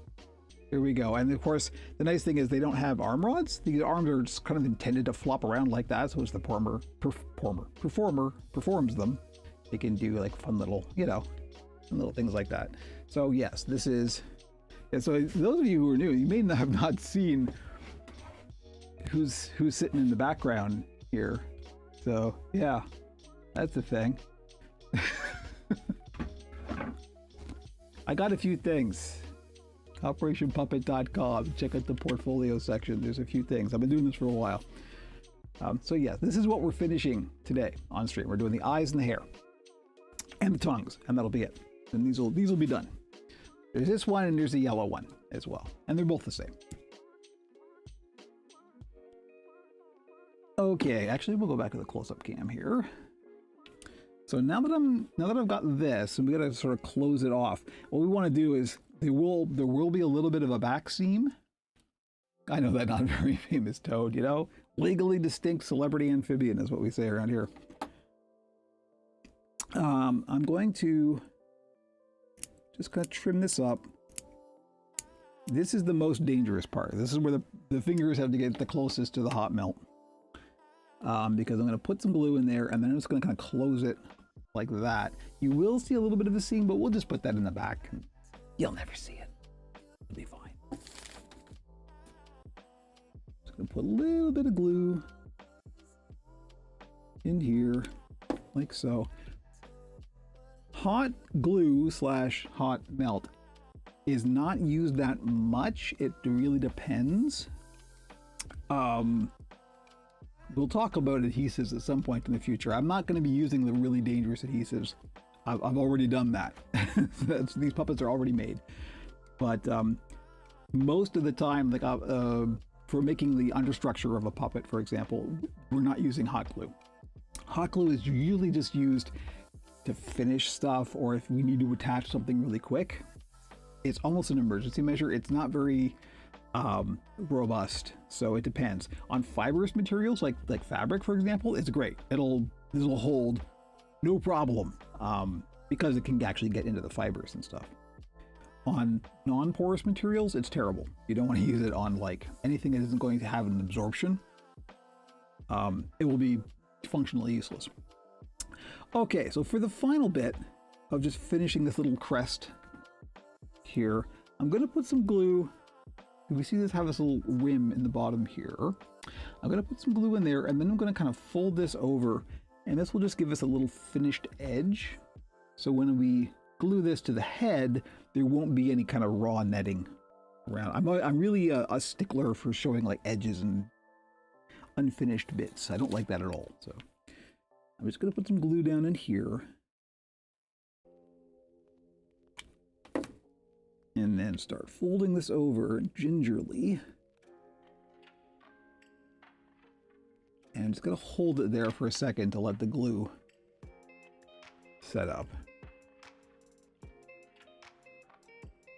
here we go. And of course, the nice thing is they don't have arm rods. These arms are just kind of intended to flop around like that. So as the performer performs them, they can do like fun little, you know, little things like that. So yes, this is... And so those of you who are new, you may have not seen who's sitting in the background here. So yeah, that's the thing. I got a few things. OperationPuppet.com. Check out the portfolio section. There's a few things. I've been doing this for a while. So yeah, this is what we're finishing today on stream. We're doing the eyes and the hair and the tongues, and that'll be it. And these will be done. There's this one and there's a yellow one as well. And they're both the same. Okay, actually we'll go back to the close-up cam here. So now that I've got this, and we gotta sort of close it off, what we want to do is there will be a little bit of a back seam. I know that not very famous toad, you know? Legally distinct celebrity amphibian is what we say around here. I'm going to just gonna trim this up. This is the most dangerous part. This is where the fingers have to get the closest to the hot melt. Because I'm gonna put some glue in there and then I'm just gonna kind of close it like that. You will see a little bit of a seam, but we'll just put that in the back. You'll never see it. It'll be fine. Just gonna put a little bit of glue in here, like so. Hot glue / hot melt is not used that much. It really depends. We'll talk about adhesives at some point in the future. I'm not going to be using the really dangerous adhesives. I've already done that. These puppets are already made. But most of the time, like for making the understructure of a puppet, for example, we're not using hot glue. Hot glue is usually just used to finish stuff, or if we need to attach something really quick. It's almost an emergency measure. It's not very robust, so it depends. On fibrous materials like fabric, for example, it's great. This will hold no problem because it can actually get into the fibers and stuff. On non-porous materials, it's terrible. You don't want to use it on like anything that isn't going to have an absorption. It will be functionally useless. Okay, so for the final bit of just finishing this little crest here, I'm going to put some glue. We see this have this little rim in the bottom here. I'm going to put some glue in there, and then I'm going to kind of fold this over, and this will just give us a little finished edge. So when we glue this to the head, there won't be any kind of raw netting around. I'm really a stickler for showing like edges and unfinished bits. I don't like that at all. So I'm just going to put some glue down in here. And then start folding this over gingerly. And I'm just going to hold it there for a second to let the glue set up.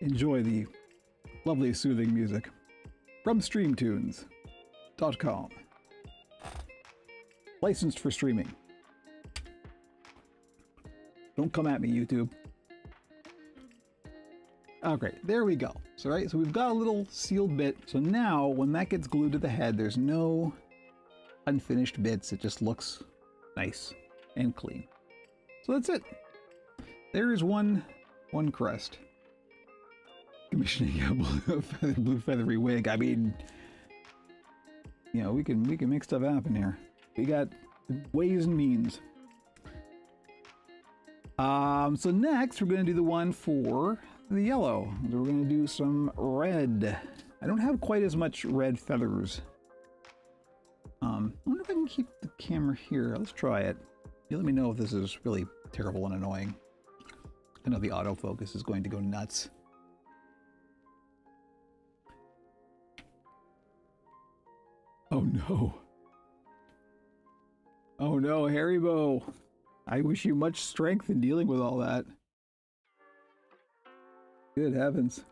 Enjoy the lovely soothing music from streamtunes.com. Licensed for streaming. Don't come at me, YouTube. Okay, there we go. So we've got a little sealed bit. So now when that gets glued to the head, there's no unfinished bits. It just looks nice and clean. So that's it. There is one crest. Commissioning a blue feathery wig. I mean, you know, we can make stuff happen here. We got ways and means. So next we're going to do the one for the yellow. We're going to do some red. I don't have quite as much red feathers. I wonder if I can keep the camera here. Let's try it. You let me know if this is really terrible and annoying. I know the autofocus is going to go nuts. Oh no. Oh no, Haribo. I wish you much strength in dealing with all that. Good heavens.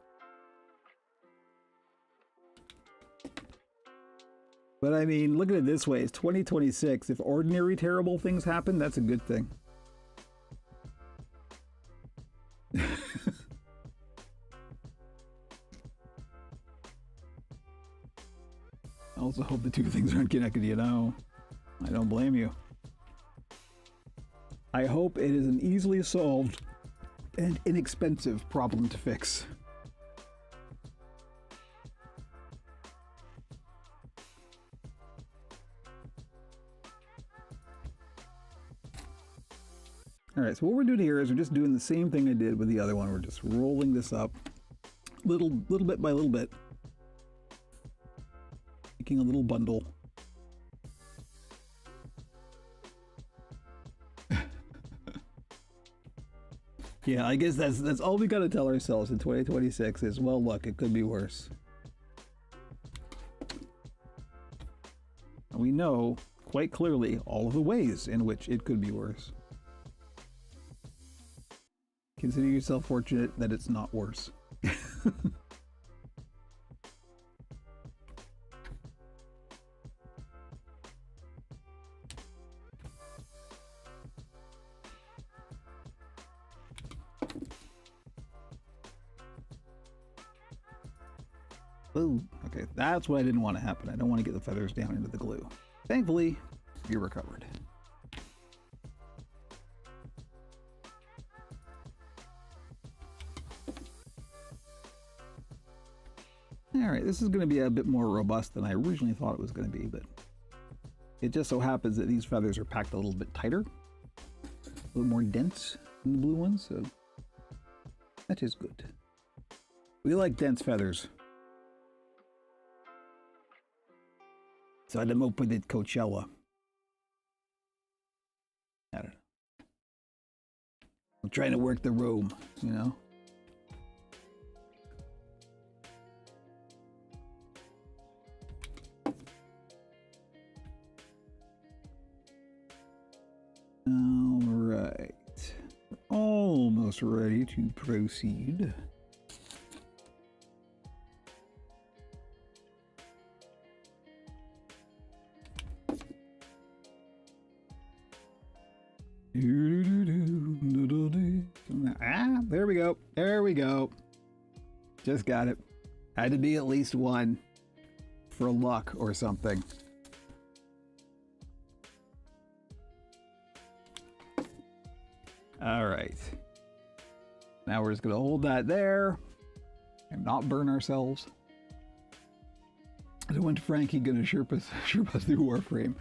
But I mean, look at it this way. It's 2026. If ordinary terrible things happen, that's a good thing. I also hope the two things aren't connected, you know. I don't blame you. I hope it is an easily solved and inexpensive problem to fix. Alright, so what we're doing here is we're just doing the same thing I did with the other one. We're just rolling this up little bit by little bit. Making a little bundle. Yeah, I guess that's all we gotta tell ourselves in 2026 is, well, look, it could be worse. We know quite clearly all of the ways in which it could be worse. Consider yourself fortunate that it's not worse. Ooh, okay, that's what I didn't want to happen. I don't want to get the feathers down into the glue. Thankfully, you're recovered. Alright, this is going to be a bit more robust than I originally thought it was going to be, but it just so happens that these feathers are packed a little bit tighter, a little more dense than the blue ones, so that is good. We like dense feathers. So I'm up with it, Coachella. I don't know. I'm trying to work the room, you know? All right. We're almost ready to proceed. Ah, there we go. There we go. Just got it. Had to be at least one for luck or something. All right. Now we're just going to hold that there and not burn ourselves. So when's Frankie going to Sherpa us through Warframe?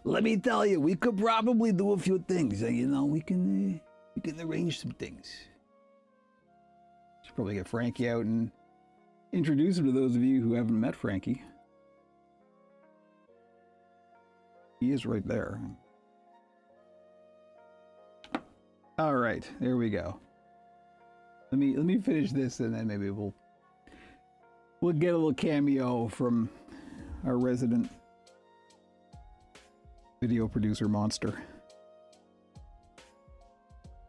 Let me tell you, we could probably do a few things. You know, we can arrange some things. Should probably get Frankie out and introduce him to those of you who haven't met Frankie. He is right there. All right, there we go. Let me finish this, and then maybe we'll get a little cameo from our resident video producer monster.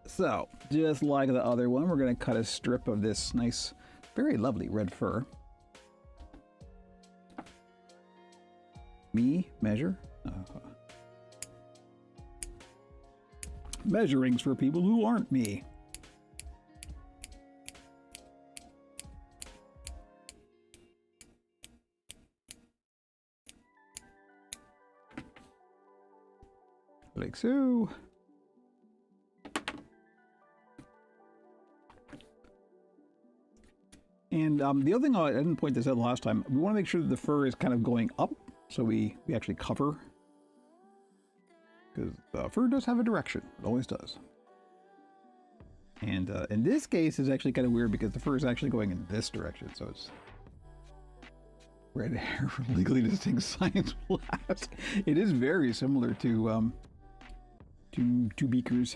So, just like the other one, we're going to cut a strip of this nice, very lovely red fur. Measure. Measurings for people who aren't me. Like so. And the other thing, I didn't point this out last time, we want to make sure that the fur is kind of going up, so we actually cover. Because fur does have a direction. It always does. And in this case, it's actually kind of weird because the fur is actually going in this direction, so it's red hair from legally distinct science blast. It is very similar to beakers.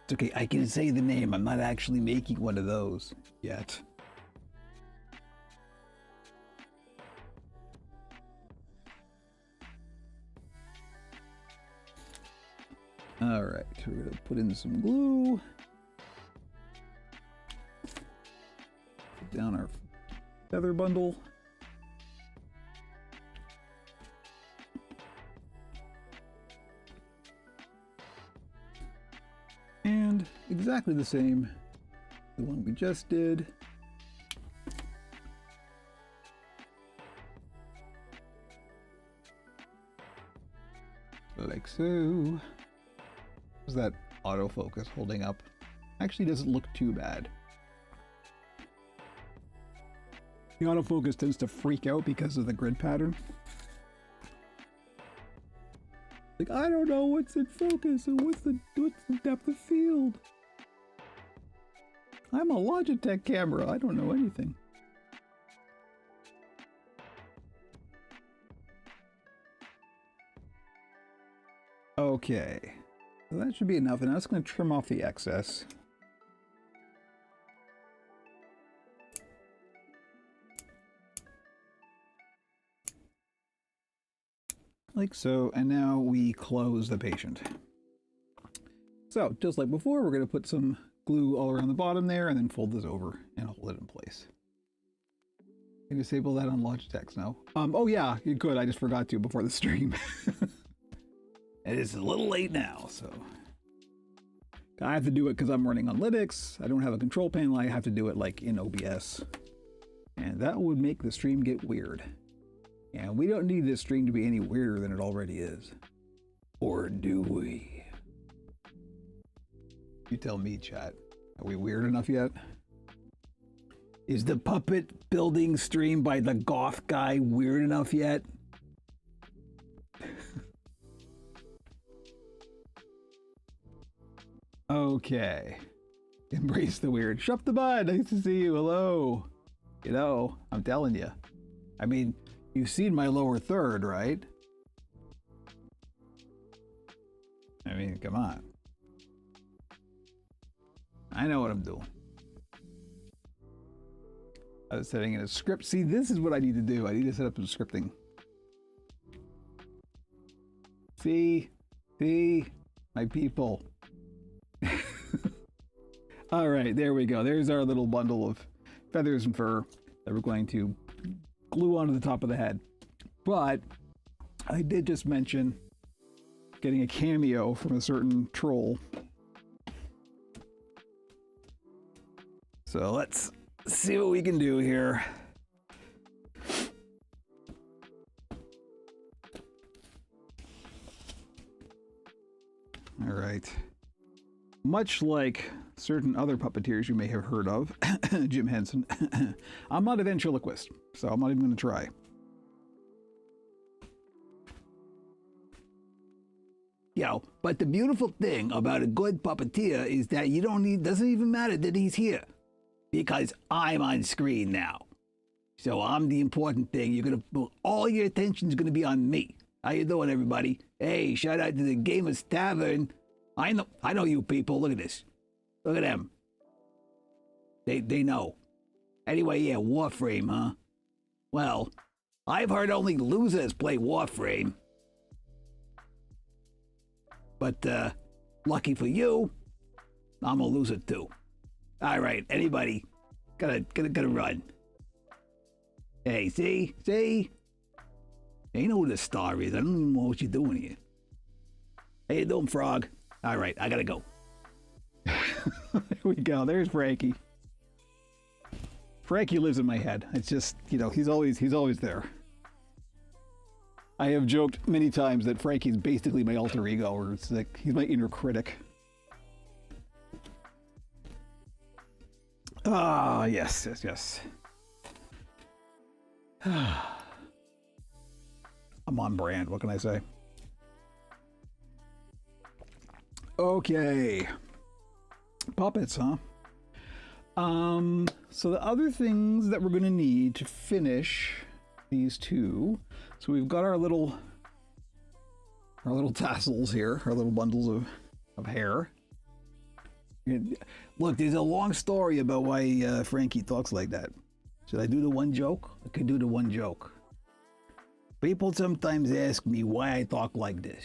It's okay, I can say the name. I'm not actually making one of those yet. All right, we're gonna put in some glue. Put down our feather bundle. And exactly the same, the one we just did. Like so. How's that autofocus holding up? Actually doesn't look too bad. The autofocus tends to freak out because of the grid pattern. Like, I don't know what's in focus and what's the depth of field. I'm a Logitech camera. I don't know anything. Okay, so that should be enough. And I'm just going to trim off the excess. Like so, and now we close the patient. So, just like before, we're going to put some glue all around the bottom there and then fold this over and hold it in place. Can you disable that on Logitech now? Oh yeah, you could. I just forgot to before the stream. It is a little late now, so I have to do it because I'm running on Linux. I don't have a control panel. I have to do it like in OBS, and that would make the stream get weird. And we don't need this stream to be any weirder than it already is. Or do we? You tell me, chat. Are we weird enough yet? Is the puppet building stream by the goth guy weird enough yet? Okay. Embrace the weird. Shup the bud. Nice to see you. Hello. You know, I'm telling you. I mean, you've seen my lower third, right? I mean, come on. I know what I'm doing. I was setting in a script. See, this is what I need to do. I need to set up some scripting. See, my people. All right, there we go. There's our little bundle of feathers and fur that we're going to glue onto the top of the head. But I did just mention getting a cameo from a certain troll. So let's see what we can do here. All right. Much like certain other puppeteers you may have heard of, Jim Henson, I'm not a ventriloquist, so I'm not even going to try. Yo, but the beautiful thing about a good puppeteer is that you don't need, doesn't even matter that he's here, because I'm on screen now. So I'm the important thing. You're gonna, all your attention's gonna be on me. How you doing, everybody? Hey, shout out to the Gamers Tavern. I know you people. Look at this. Look at them. They know. Anyway, yeah, Warframe, huh? Well, I've heard only losers play Warframe. But, lucky for you, I'm a loser too. All right, anybody, gotta run. Hey, see? You know who the star is. I don't even know what you're doing here. How you doing, Frog? All right, I gotta go. There we go. There's Frankie. Frankie lives in my head. It's just, you know, he's always there. I have joked many times that Frankie's basically my alter ego, or it's like he's my inner critic. Ah, yes. I'm on brand. What can I say? Okay. Puppets, huh? So the other things that we're going to need to finish these two. So we've got our little tassels here, our little bundles of hair. Look, there's a long story about why Frankie talks like that. Should I do the one joke? I could do the one joke. People sometimes ask me why I talk like this.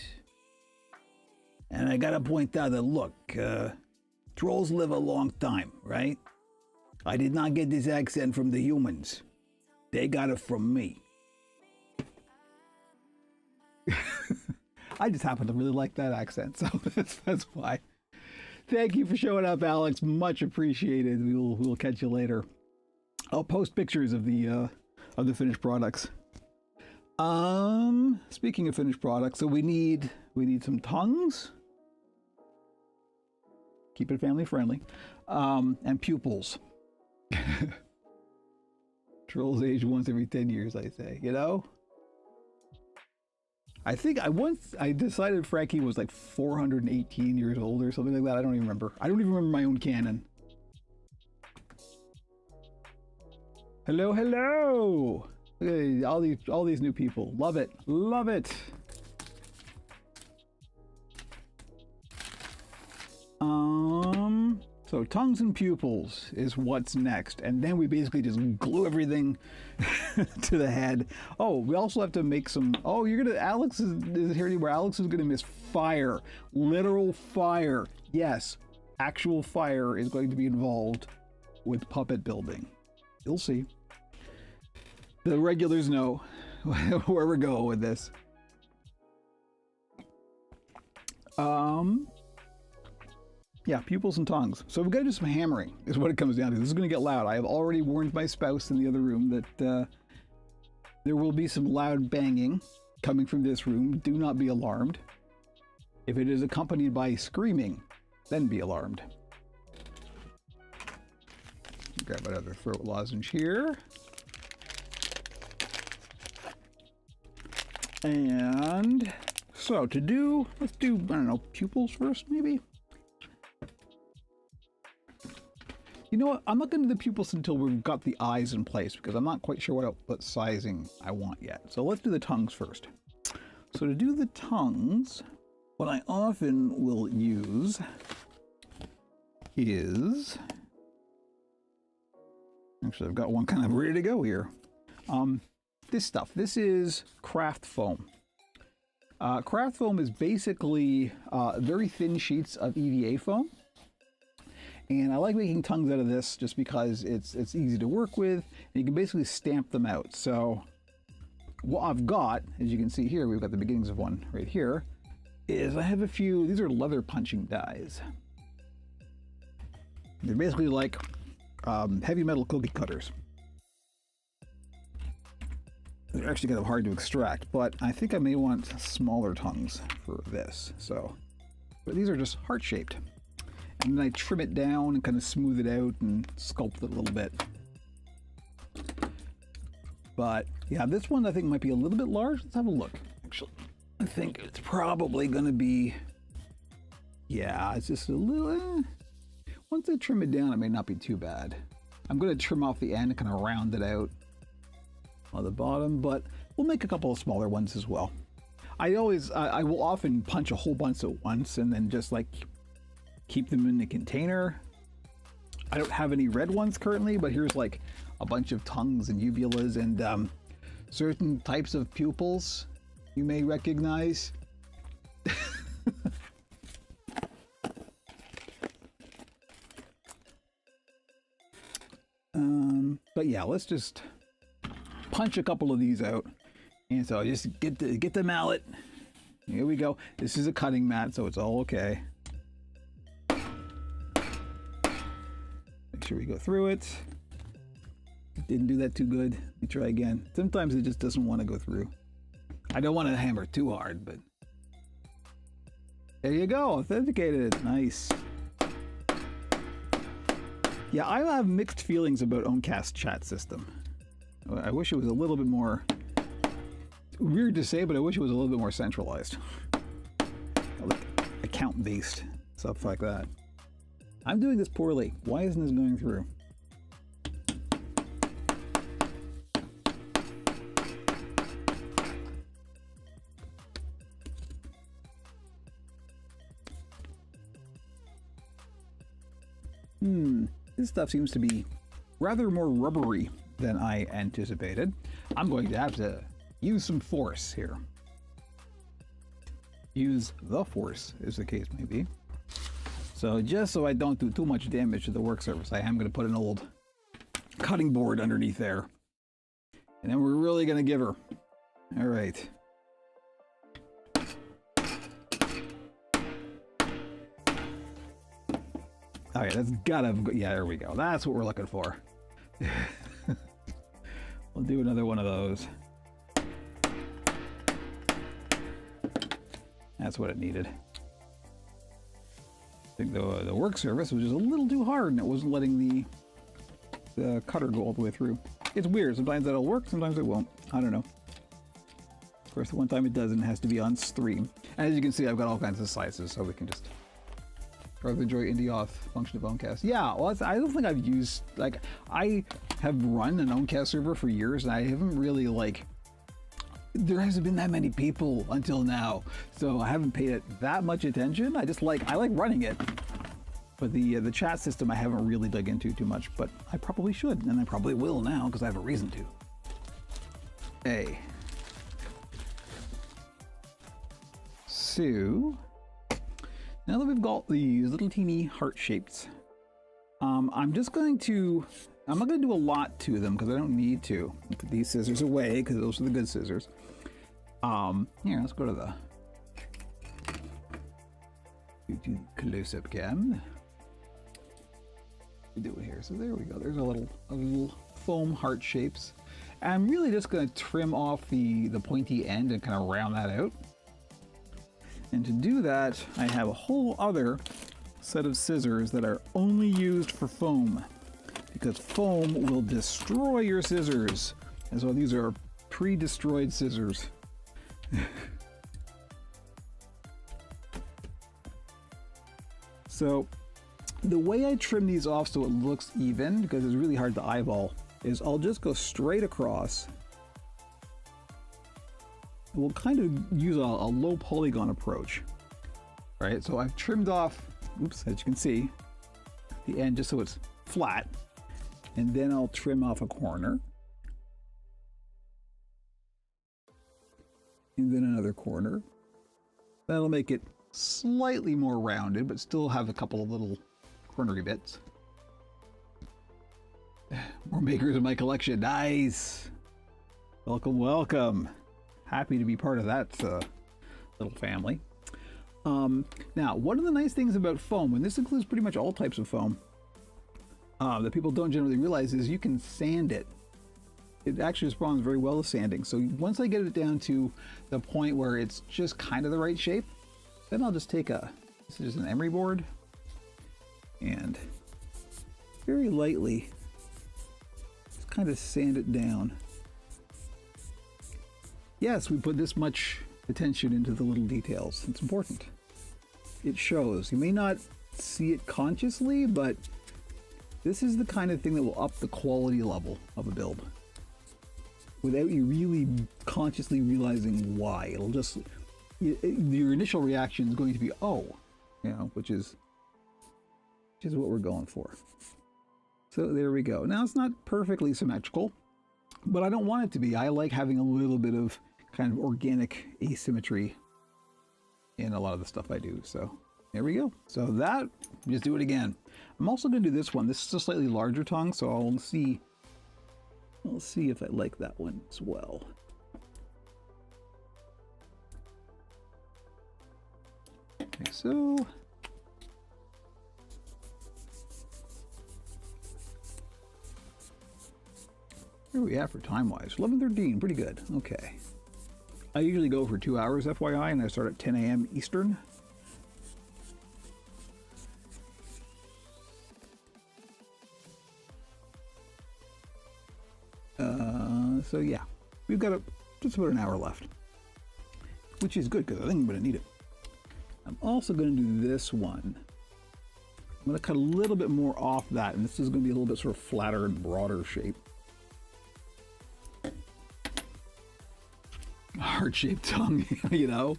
And I gotta point out that, look, trolls live a long time, right? I did not get this accent from the humans. They got it from me. I just happen to really like that accent, so that's why. Thank you for showing up, Alex. Much appreciated. We'll catch you later. I'll post pictures of the finished products. Speaking of finished products, so we need some tongues. Keep it family friendly. And pupils. Trolls age once every 10 years, I say, you know? I think I decided Frankie was like 418 years old or something like that. I don't even remember. I don't even remember my own canon. Hello. Look at all these new people. Love it. So tongues and pupils is what's next, and then we basically just glue everything to the head. Oh, we also have to make some. Oh, Alex is here anywhere. Alex is gonna miss fire, literal fire. Yes, actual fire is going to be involved with puppet building. You'll see. The regulars know where we're going with this. Yeah, pupils and tongues. So we've got to do some hammering, is what it comes down to. This is going to get loud. I have already warned my spouse in the other room that there will be some loud banging coming from this room. Do not be alarmed. If it is accompanied by screaming, then be alarmed. Grab another throat lozenge here. And so let's do, I don't know, pupils first, maybe? You know what? I'm not going to do the pupils until we've got the eyes in place, because I'm not quite sure what sizing I want yet. So let's do the tongues first. So to do the tongues, what I often will use is... Actually, I've got one kind of ready to go here. This stuff. This is craft foam. Craft foam is basically very thin sheets of EVA foam. And I like making tongues out of this just because it's easy to work with, and you can basically stamp them out. So what I've got, as you can see here, we've got the beginnings of one right here, is I have a few, these are leather punching dies. They're basically like heavy metal cookie cutters. They're actually kind of hard to extract, but I think I may want smaller tongues for this. So, but these are just heart-shaped. And then I trim it down and kind of smooth it out and sculpt it a little bit. But yeah, this one I think might be a little bit large. Let's have a look, actually. I think it's probably going to be, yeah, it's just a little, once I trim it down, it may not be too bad. I'm going to trim off the end and kind of round it out on the bottom, but we'll make a couple of smaller ones as well. I will often punch a whole bunch at once and then just like keep them in the container. I don't have any red ones currently, but here's like a bunch of tongues and uvulas and certain types of pupils you may recognize. But yeah, let's just punch a couple of these out. And so just get the mallet. Here we go. This is a cutting mat, so it's all okay. Make sure we go through it. Didn't do that too good. Let me try again. Sometimes it just doesn't want to go through. I don't want to hammer too hard, but there you go. Authenticated. Nice. Yeah, I have mixed feelings about Oancast chat system. I wish it was a little bit more, weird to say, but I wish it was a little bit more centralized. Like account based, stuff like that. I'm doing this poorly. Why isn't this going through? This stuff seems to be rather more rubbery than I anticipated. I'm going to have to use some force here. Use the force, as the case may be. So just so I don't do too much damage to the work surface, I am going to put an old cutting board underneath there. And then we're really going to give her. All right. All right, that's gotta, yeah, there we go. That's what we're looking for. We'll do another one of those. That's what it needed. I think the work surface was just a little too hard and it wasn't letting the cutter go all the way through. It's weird. Sometimes that'll work, sometimes it won't. I don't know. Of course, the one time it doesn't, it has to be on stream. And as you can see, I've got all kinds of sizes, so we can just throw the joy indie off function of Oancast. Yeah, well, I don't think I've used, like, I have run an Oancast server for years and I haven't really, like, there hasn't been that many people until now, so I haven't paid it that much attention. I like running it, but the chat system I haven't really dug into too much, but I probably should, and I probably will now because I have a reason to. Hey. So, now that we've got these little teeny heart shapes, I'm not going to do a lot to them because I don't need to. Put these scissors away because those are the good scissors. Here, let's go to the close-up cam. We do it here. So there we go. There's a little foam heart shapes. I'm really just going to trim off the pointy end and kind of round that out. And to do that, I have a whole other set of scissors that are only used for foam, because foam will destroy your scissors. And so these are pre-destroyed scissors. So the way I trim these off so it looks even, because it's really hard to eyeball, is I'll just go straight across. We'll kind of use a low polygon approach, right? So I've trimmed off, oops, as you can see, the end just so it's flat, and then I'll trim off a corner, and then another corner. That'll make it slightly more rounded, but still have a couple of little cornery bits. More makers in my collection. Nice. Welcome, welcome. Happy to be part of that little family. Now, one of the nice things about foam, and this includes pretty much all types of foam, that people don't generally realize, is you can sand it. It actually responds very well to sanding. So once I get it down to the point where it's just kind of the right shape, then I'll just take this is an emery board, and very lightly just kind of sand it down. Yes, we put this much attention into the little details. It's important. It shows. You may not see it consciously, but this is the kind of thing that will up the quality level of a build without you really consciously realizing why. It'll just, your initial reaction is going to be, oh, you know, which is what we're going for. So there we go. Now it's not perfectly symmetrical, but I don't want it to be. I like having a little bit of kind of organic asymmetry in a lot of the stuff I do. So there we go. So that, just do it again. I'm also going to do this one. This is a slightly larger tongue, so I'll see if I like that one as well. Okay, so where are we at for time-wise? 11:13, pretty good. Okay. I usually go for 2 hours, FYI, and I start at 10 a.m. Eastern. So yeah, we've got just about an hour left, which is good because I think I'm going to need it. I'm also going to do this one. I'm going to cut a little bit more off that, and this is going to be a little bit sort of flatter and broader shape. Heart-shaped tongue, you know?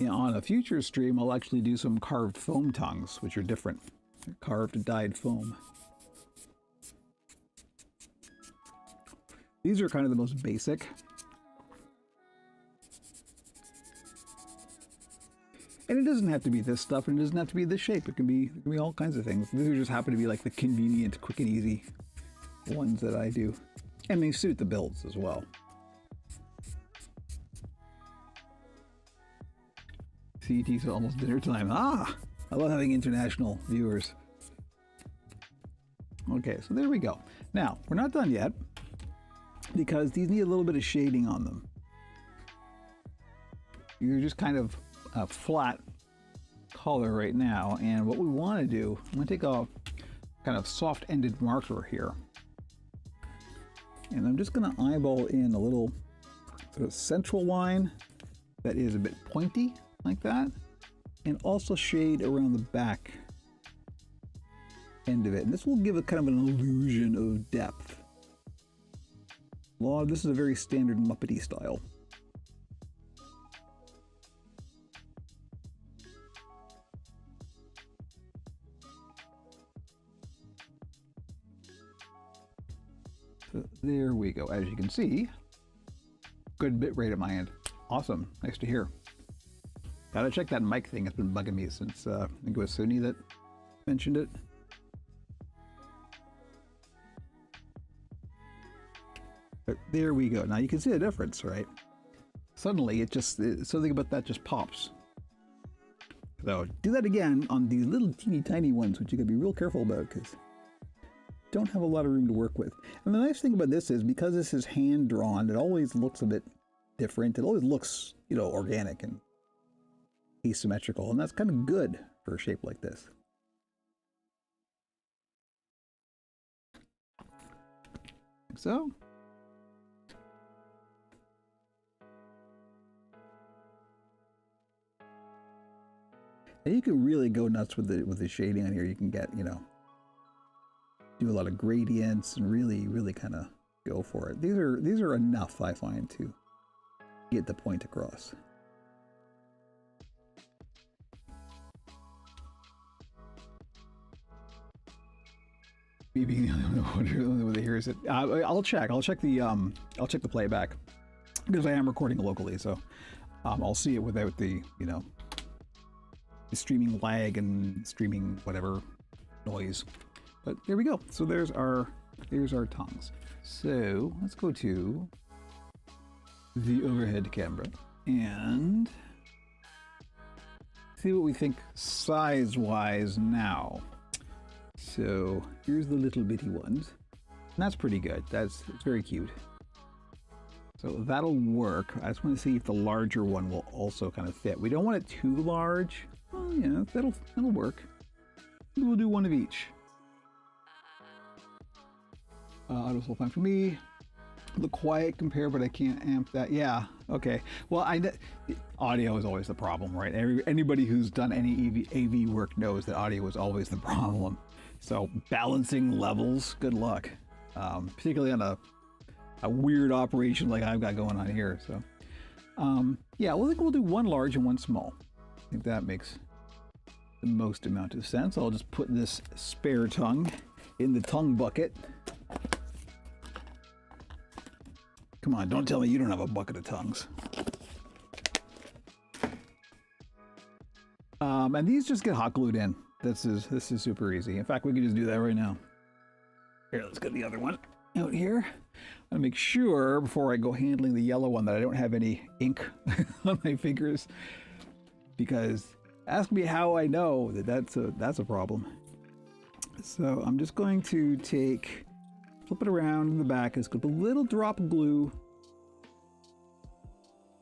Yeah, on a future stream, I'll actually do some carved foam tongues, which are different. They're carved dyed foam. These are kind of the most basic. And it doesn't have to be this stuff, and it doesn't have to be this shape. It can be all kinds of things. These just happen to be like the convenient, quick and easy ones that I do. And they suit the builds as well. CET's almost dinner time. Ah, I love having international viewers. Okay, so there we go. Now, we're not done yet because these need a little bit of shading on them. You're just kind of a flat color right now, and what we want to do, I'm going to take a kind of soft-ended marker here, and I'm just going to eyeball in a little sort of central line that is a bit pointy like that, and also shade around the back end of it, and this will give it kind of an illusion of depth. This is a very standard Muppety style. So there we go. As you can see, good bit rate at my end. Awesome. Nice to hear. Gotta check that mic thing. It's been bugging me since I think it was Sony that mentioned it. But there we go. Now you can see the difference, right? Suddenly something about that just pops. So do that again on these little teeny tiny ones, which you gotta be real careful about because don't have a lot of room to work with. And the nice thing about this is because this is hand drawn, it always looks a bit different. It always looks, you know, organic and asymmetrical, and that's kind of good for a shape like this. Like so. And you can really go nuts with the shading on here. You can get, you know, do a lot of gradients and really kind of go for it. These are enough, I find, to get the point across. Me being the only one that hears it. I'll check the playback because I am recording locally, so I'll see it without the, you know, the streaming lag and streaming whatever noise. But there we go. So there's our tongues. So let's go to the overhead camera and see what we think size-wise now. So here's the little bitty ones. And that's pretty good. It's very cute. So that'll work. I just want to see if the larger one will also kind of fit. We don't want it too large. Oh yeah, that'll work. We'll do one of each. Auto still fine for me. The quiet compare, but I can't amp that. Yeah, okay. Well, audio is always the problem, right? Anybody who's done any AV work knows that audio is always the problem. So balancing levels, good luck. Particularly on a a weird operation like I've got going on here. So, yeah, well, I think we'll do one large and one small. I think that makes the most amount of sense. I'll just put this spare tongue in the tongue bucket. Come on, don't tell me you don't have a bucket of tongues. And these just get hot glued in. This is super easy. In fact, we can just do that right now. Here, let's get the other one out here. I want to make sure before I go handling the yellow one that I don't have any ink on my fingers, because ask me how I know that that's a problem. So I'm just going to flip it around in the back. It's got a little drop of glue.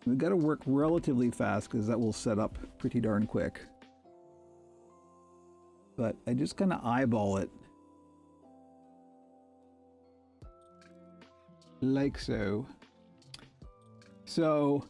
We've got to work relatively fast because that will set up pretty darn quick. But I just kind of eyeball it. Like so. So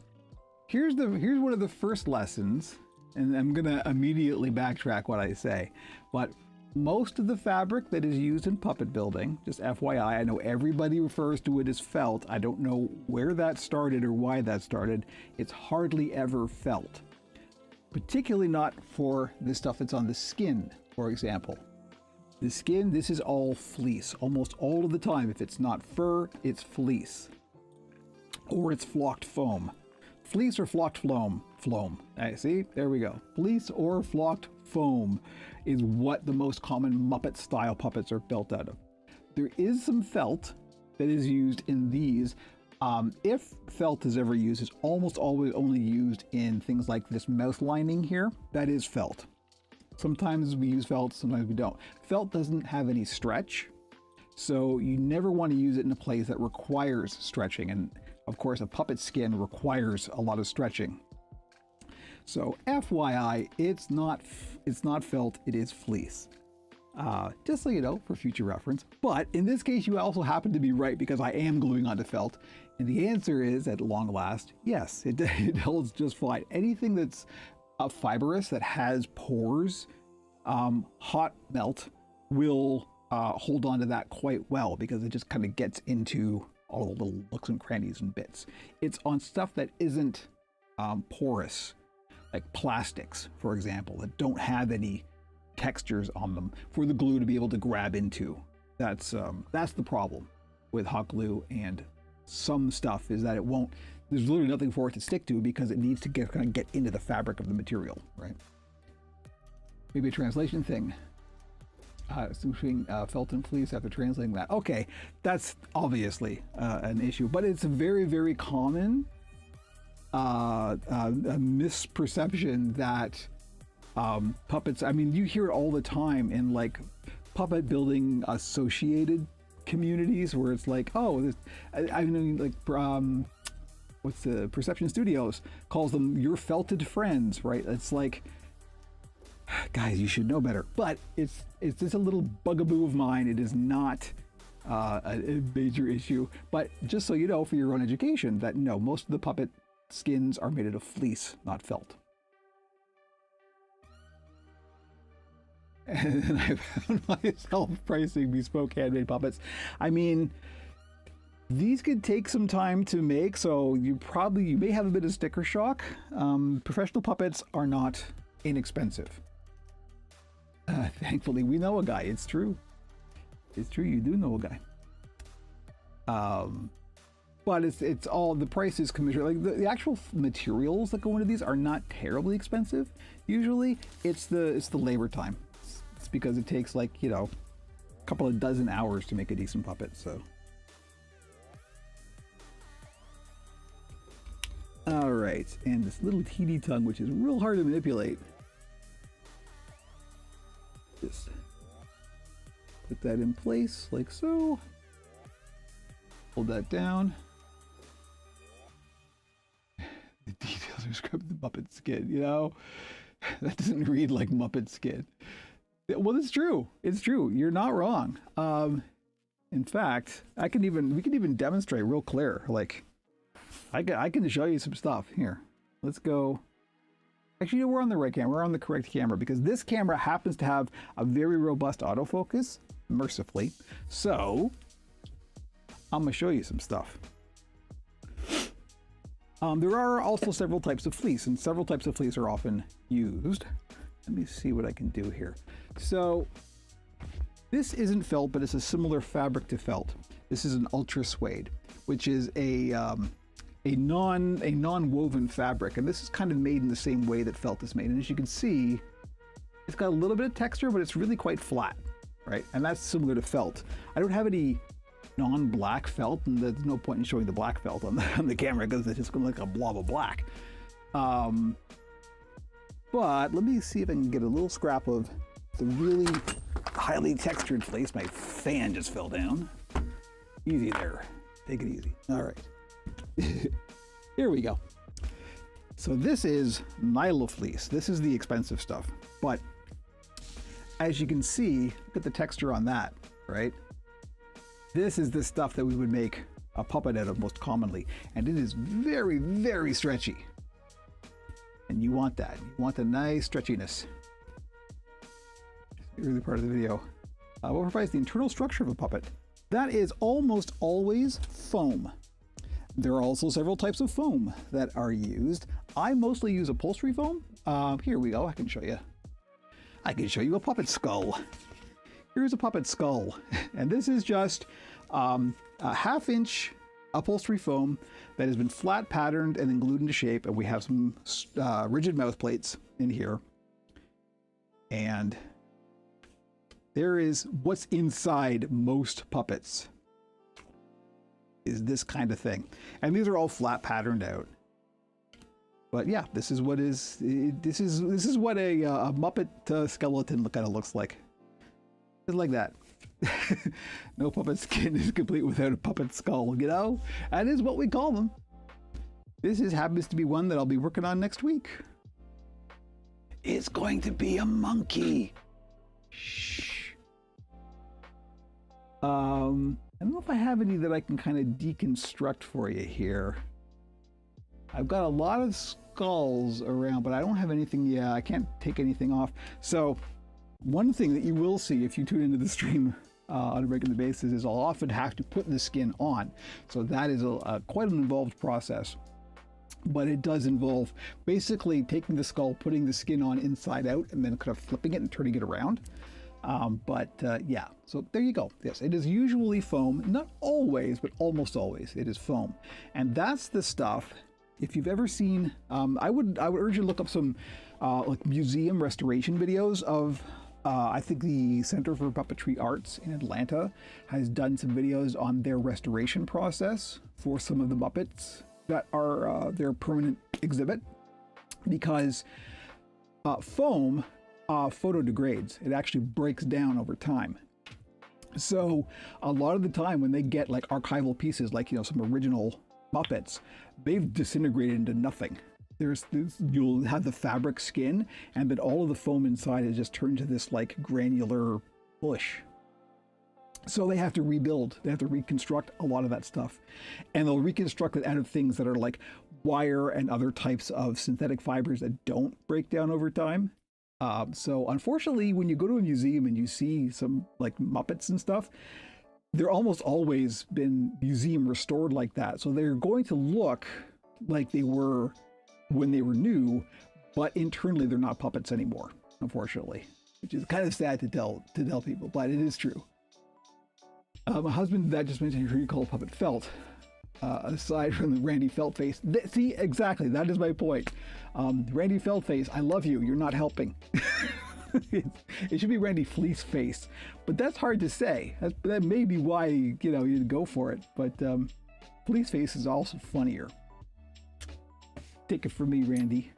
here's one of the first lessons, and I'm gonna immediately backtrack what I say. But most of the fabric that is used in puppet building, just FYI, I know everybody refers to it as felt. I don't know where that started or why that started. It's hardly ever felt. Particularly not for the stuff that's on the skin, for example. The skin, this is all fleece, almost all of the time. If it's not fur, it's fleece. Or it's flocked foam. Fleece or flocked foam. See, there we go. Fleece or flocked foam is what the most common Muppet style puppets are built out of. There is some felt that is used in these. If felt is ever used, it's almost always only used in things like this mouth lining here. That is felt. Sometimes we use felt, sometimes we don't. Felt doesn't have any stretch, so you never want to use it in a place that requires stretching. And of course, a puppet skin requires a lot of stretching. So FYI, it's not felt, it is fleece. Just so you know, for future reference. But in this case, you also happen to be right because I am gluing onto felt. And the answer is, at long last, yes, it holds just fine. Anything that's fibrous that has pores, hot melt will hold on to that quite well because it just kind of gets into all the little nooks and crannies and bits. It's on stuff that isn't porous, like plastics, for example, that don't have any textures on them for the glue to be able to grab into. That's the problem with hot glue and some stuff, is that it won't. There's literally nothing for it to stick to because it needs to kind of get into the fabric of the material, right? Maybe a translation thing. Switching felt and fleece after translating that. Okay, that's obviously an issue, but it's a very, very common a misperception that puppets, I mean, you hear it all the time in like puppet building associated communities where it's like, oh, this, I mean, like, what's the Perception Studios calls them your felted friends, right? It's like, guys, you should know better. But it's just a little bugaboo of mine. It is not a major issue. But just so you know, for your own education, that no, most of the puppet skins are made out of fleece, not felt. And then I found myself pricing bespoke handmade puppets. I mean, these could take some time to make, so you may have a bit of sticker shock. Professional puppets are not inexpensive. Thankfully, we know a guy. It's true. It's true. You do know a guy. But it's all, the price is commensurate. Like the actual materials that go into these are not terribly expensive. Usually, it's the labor time. It's because it takes, like, you know, a couple of dozen hours to make a decent puppet. So. All right, and this little teeny tongue, which is real hard to manipulate. Just put that in place like so. Hold that down. The details are described the Muppet skin, you know? That doesn't read like Muppet skin. Well, it's true. It's true. You're not wrong. In fact, we can even demonstrate real clear. Like, I can show you some stuff. Here, let's go. Actually, we're on the right camera. We're on the correct camera because this camera happens to have a very robust autofocus, mercifully. So I'm gonna show you some stuff. There are also several types of fleece, and several types of fleece are often used. Let me see what I can do here. So this isn't felt, but it's a similar fabric to felt. This is an ultra suede, which is a non-woven fabric, and this is kind of made in the same way that felt is made. And as you can see, it's got a little bit of texture, but it's really quite flat, right? And that's similar to felt. I don't have any non-black felt, and there's no point in showing the black felt on the camera because it's just going to look like a blob of black. But let me see if I can get a little scrap of the really highly textured fleece. My fan just fell down. Easy there. Take it easy. All right. Here we go. So this is Nylon fleece. This is the expensive stuff. But as you can see, look at the texture on that, right? This is the stuff that we would make a puppet out of most commonly. And it is very, very stretchy. And you want that. You want the nice stretchiness. The early part of the video. What provides the internal structure of a puppet? That is almost always foam. There are also several types of foam that are used. I mostly use upholstery foam. Here we go. I can show you. I can show you a puppet skull. Here's a puppet skull. And this is just a 1/2-inch upholstery foam that has been flat patterned and then glued into shape. And we have some rigid mouth plates in here. And there is what's inside most puppets is this kind of thing. And these are all flat patterned out. But yeah, this is what is, this is what a Muppet skeleton kind of looks like. Just like that. No puppet skin is complete without a puppet skull, you know? That is what we call them. This happens to be one that I'll be working on next week. It's going to be a monkey. Shh. I don't know if I have any that I can kind of deconstruct for you here. I've got a lot of skulls around, but I don't have anything. Yeah, I can't take anything off. So one thing that you will see if you tune into the stream on a regular basis is I'll often have to put the skin on. So that is quite an involved process. But it does involve basically taking the skull, putting the skin on inside out, and then kind of flipping it and turning it around. Yeah, so there you go. Yes, it is usually foam. Not always, but almost always it is foam. And that's the stuff. If you've ever seen, I would urge you to look up some like museum restoration videos of, I think the Center for Puppetry Arts in Atlanta has done some videos on their restoration process for some of the Muppets that are their permanent exhibit, because foam photo degrades. It actually breaks down over time. So a lot of the time when they get like archival pieces, like, you know, some original Muppets, they've disintegrated into nothing. You'll have the fabric skin, and then all of the foam inside has just turned to this like granular mush. So they have to rebuild, they have to reconstruct a lot of that stuff. And they'll reconstruct it out of things that are like wire and other types of synthetic fibers that don't break down over time. So unfortunately, when you go to a museum and you see some like Muppets and stuff, they're almost always been museum restored like that. So they're going to look like they were when they were new, but internally they're not puppets anymore, unfortunately, which is kind of sad to tell people, but it is true. My husband that just mentioned who you call a puppet felt. Aside from the Randy Felt face. See, exactly, that is my point. Randy Felt face, I love you, you're not helping. It should be Randy Fleece face, but that's hard to say. That may be why, you know, you go for it, but Fleece face is also funnier. Take it from me, Randy.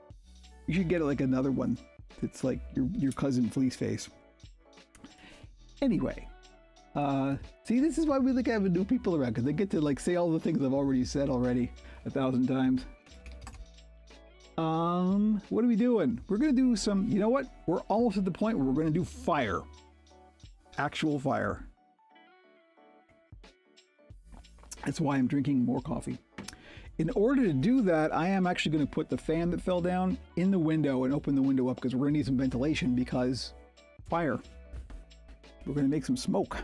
You should get like another one. It's like your cousin Fleece face. Anyway. See, this is why we like having new people around, because they get to like say all the things I've already said 1,000 times. What are we doing? We're gonna do some, you know what? We're almost at the point where we're gonna do fire. Actual fire. That's why I'm drinking more coffee. In order to do that, I am actually gonna put the fan that fell down in the window and open the window up, because we're gonna need some ventilation, because fire. We're gonna make some smoke.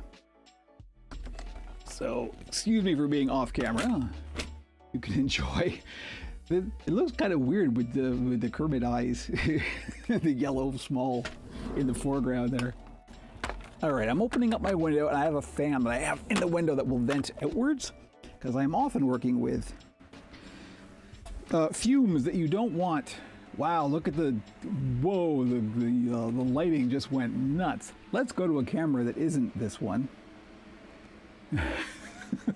So, excuse me for being off camera. You can enjoy. It looks kind of weird with the Kermit eyes, the yellow small in the foreground there. All right, I'm opening up my window, and I have a fan that I have in the window that will vent outwards, because I'm often working with fumes that you don't want. Wow, look at the, whoa, the lighting just went nuts. Let's go to a camera that isn't this one.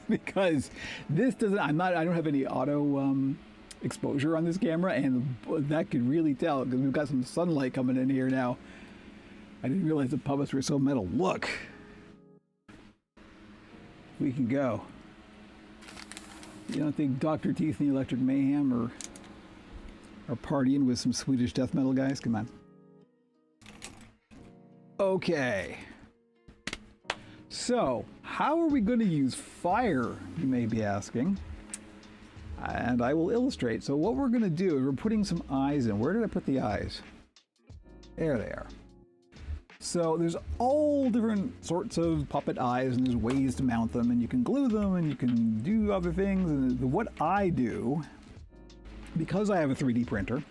Because this doesn't, I don't have any auto exposure on this camera, and that could really tell, because we've got some sunlight coming in here now. I didn't realize the puppets were so metal. Look, we can go. You don't think Dr. Teeth and the Electric Mayhem are partying with some Swedish death metal guys? Come on. Okay. So, how are we going to use fire, you may be asking? And I will illustrate. So what we're going to do is we're putting some eyes in. Where did I put the eyes? There they are. So there's all different sorts of puppet eyes, and there's ways to mount them, and you can glue them, and you can do other things. And what I do, because I have a 3D printer,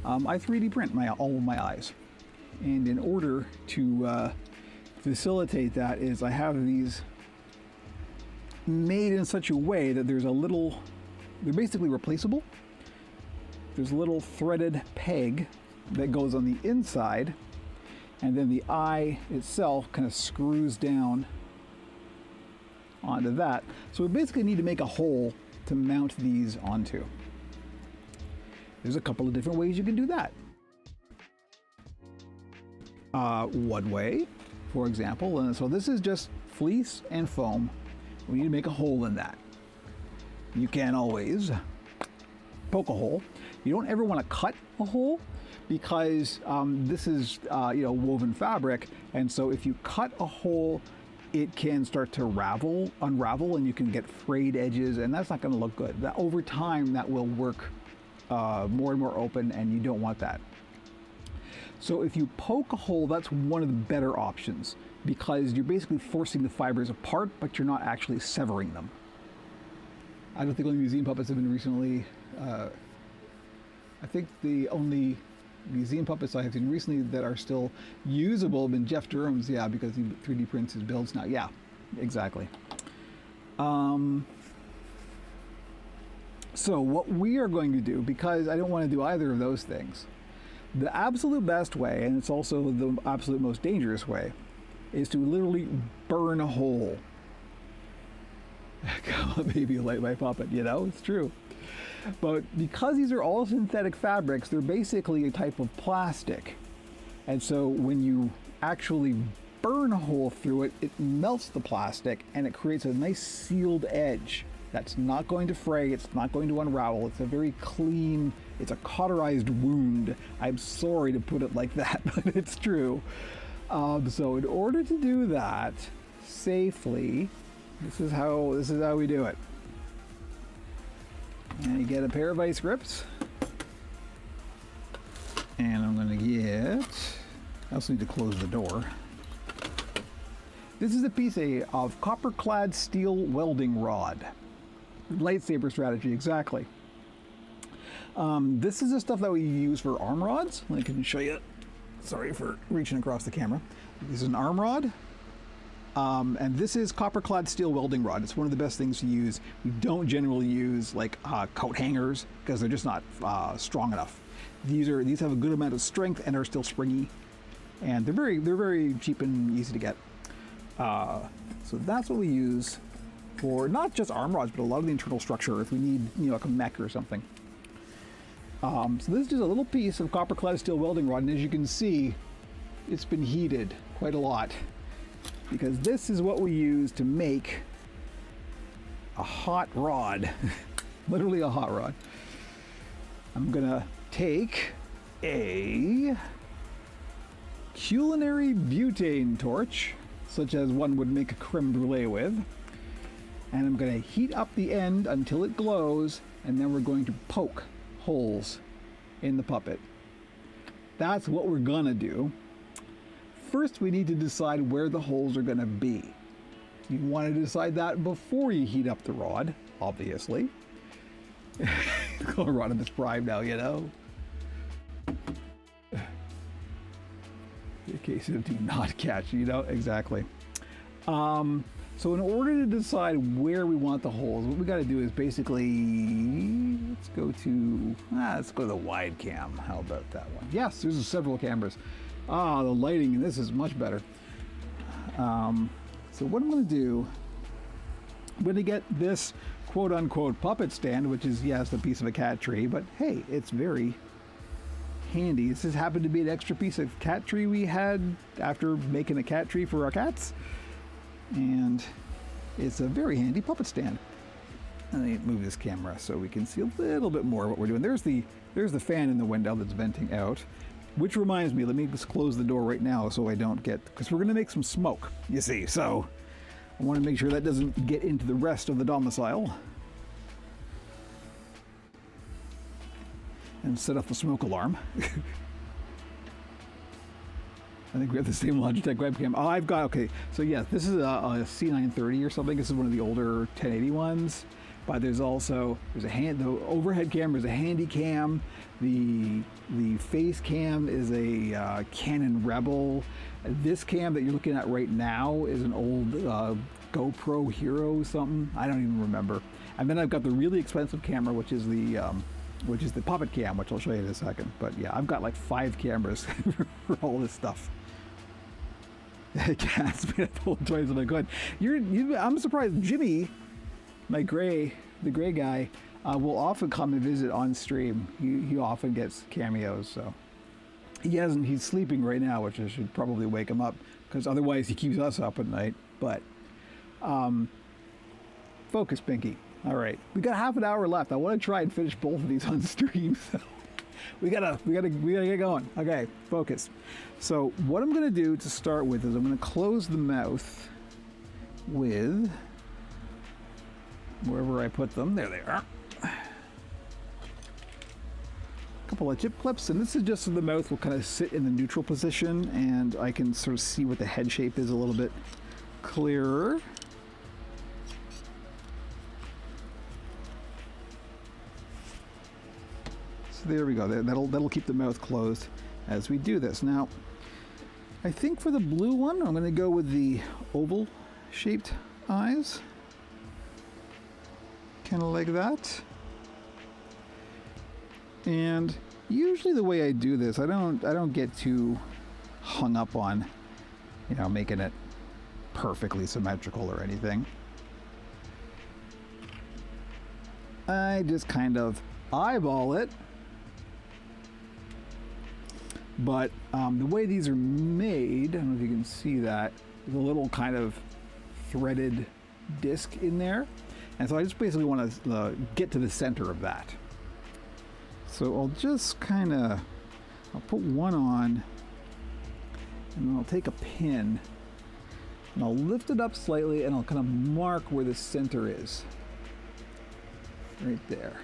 I 3D print all of my eyes. And in order to facilitate that is I have these made in such a way that there's a little, they're basically replaceable. There's a little threaded peg that goes on the inside, and then the eye itself kind of screws down onto that. So we basically need to make a hole to mount these onto. There's a couple of different ways you can do that. One way, for example, and so this is just fleece and foam. We need to make a hole in that. You can always poke a hole. You don't ever want to cut a hole, because this is woven fabric, and so if you cut a hole, it can start to unravel, and you can get frayed edges, and that's not going to look good. That over time, that will work more and more open, and you don't want that. So if you poke a hole, that's one of the better options, because you're basically forcing the fibers apart, but you're not actually severing them. I don't think only museum puppets have been recently, I think the only museum puppets I have seen recently that are still usable have been Jeff Durham's, yeah, because he 3D prints his builds now. Yeah, exactly. So what we are going to do, because I don't want to do either of those things, the absolute best way, and it's also the absolute most dangerous way, is to literally burn a hole. Come on, baby, light my puppet, you know, it's true. But because these are all synthetic fabrics, they're basically a type of plastic. And so when you actually burn a hole through it, it melts the plastic, and it creates a nice sealed edge that's not going to fray, it's not going to unravel. It's a very clean, it's a cauterized wound. I'm sorry to put it like that, but it's true. So in order to do that safely, this is how we do it. And you get a pair of ice grips. And I'm gonna get, I also need to close the door. This is a piece of copper-clad steel welding rod. Lightsaber strategy, exactly. This is the stuff that we use for arm rods. I can show you. Sorry for reaching across the camera. This is an arm rod. And this is copper-clad steel welding rod. It's one of the best things to use. We don't generally use like coat hangers because they're just not strong enough. These have a good amount of strength and are still springy, and they're very cheap and easy to get. So that's what we use for not just arm rods, but a lot of the internal structure if we need, like a mech or something. So this is just a little piece of copper-clad steel welding rod, and as you can see, it's been heated quite a lot, because this is what we use to make a hot rod. Literally a hot rod. I'm gonna take a culinary butane torch, such as one would make a creme brulee with, and I'm gonna heat up the end until it glows, and then we're going to poke holes in the puppet. That's what we're gonna do. First, we need to decide where the holes are going to be. You want to decide that before you heat up the rod, obviously. The rod is prime now, you know. In case of do not catch, you know, exactly. So in order to decide where we want the holes, what we got to do is basically, let's go to the wide cam. How about that one? Yes, there's several cameras. Ah, the lighting in this is much better. So what I'm going to do, I'm going to get this quote-unquote puppet stand, which is, yes, a piece of a cat tree, but hey, it's very handy. This has happened to be an extra piece of cat tree we had after making a cat tree for our cats, and it's a very handy puppet stand. Let me move this camera so we can see a little bit more of what we're doing. There's the fan in the window that's venting out, which reminds me, let me just close the door right now so I don't get, because we're going to make some smoke, you see, so I want to make sure that doesn't get into the rest of the domicile. And set off the smoke alarm. I think we have the same Logitech webcam. Oh, I've got, okay, so yeah, this is a C930 or something. This is one of the older 1080 ones. But there's also, the overhead camera is a handy cam. The face cam is a Canon Rebel. This cam that you're looking at right now is an old GoPro Hero something. I don't even remember. And then I've got the really expensive camera, which is the Puppet Cam, which I'll show you in a second. But yeah, I've got like 5 cameras for all this stuff. Cats made up all the toys that I could. I'm surprised. Jimmy, the gray guy, will often come and visit on stream. He often gets cameos, so he's sleeping right now, which I should probably wake him up, because otherwise he keeps us up at night. But focus, Pinky. All right, we got half an hour left. I want to try and finish both of these on stream, so we gotta get going. Okay, focus. So what I'm gonna do to start with is I'm gonna close the mouth with wherever I put them. There they are. A couple of chip clips, and this is just so the mouth will kind of sit in the neutral position, and I can sort of see what the head shape is a little bit clearer. So there we go. That'll keep the mouth closed as we do this. Now, I think for the blue one, I'm going to go with the oval-shaped eyes, kind of like that. And usually the way I do this, I don't get too hung up on, making it perfectly symmetrical or anything. I just kind of eyeball it. But the way these are made, I don't know if you can see that, there's a little kind of threaded disc in there. And so I just basically want to get to the center of that. So I'll just I'll put one on, and then I'll take a pin, and I'll lift it up slightly, and I'll kind of mark where the center is. Right there.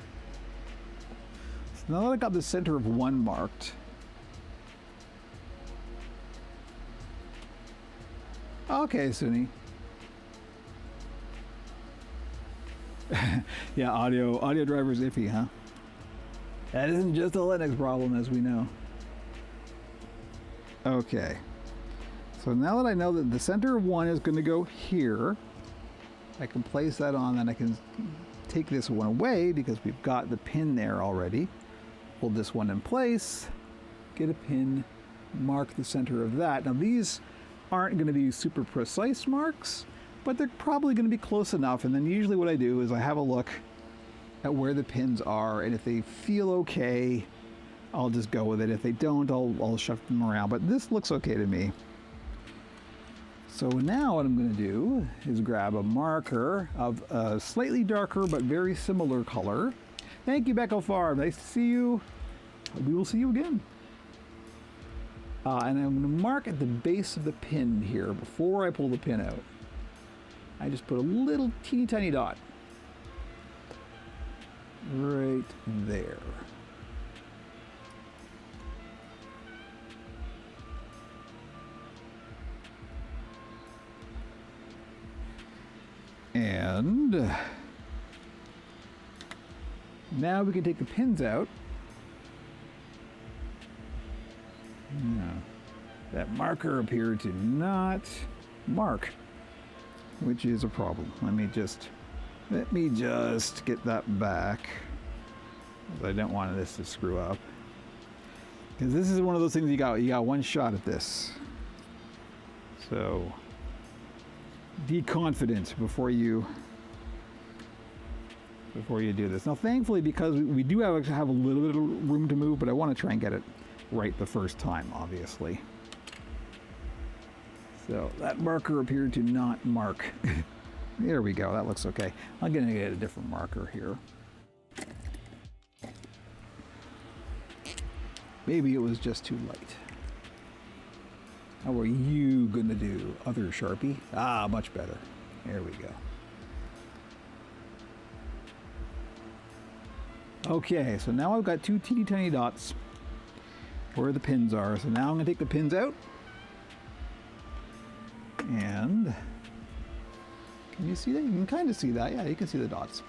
So now that I got the center of one marked, okay, Suni. Yeah, audio driver's iffy, huh? That isn't just a Linux problem, as we know. Okay. So now that I know that the center of one is going to go here, I can place that on, and I can take this one away because we've got the pin there already. Hold this one in place, get a pin, mark the center of that. Now these aren't going to be super precise marks, but they're probably going to be close enough. And then usually what I do is I have a look at where the pins are, and if they feel okay, I'll just go with it. If they don't, I'll shuffle them around, but this looks okay to me. So now what I'm going to do is grab a marker of a slightly darker but very similar color. Thank you, Becco Farm. Nice to see you. We will see you again. And I'm going to mark at the base of the pin here before I pull the pin out. I just put a little teeny tiny dot right there. And now we can take the pins out. No, that marker appeared to not mark, which is a problem. Let me just get that back. I don't want this to screw up, because this is one of those things you got one shot at this. So be confident before you do this. Now, thankfully, because we do have a little bit of room to move, but I want to try and get it right the first time, obviously. So that marker appeared to not mark. There we go. That looks okay. I'm going to get a different marker here. Maybe it was just too light. How are you going to do, other Sharpie? Ah, much better. There we go. Okay, so now I've got two teeny tiny dots where the pins are. So now I'm going to take the pins out. And can you see that? You can kind of see that. Yeah, you can see the dots.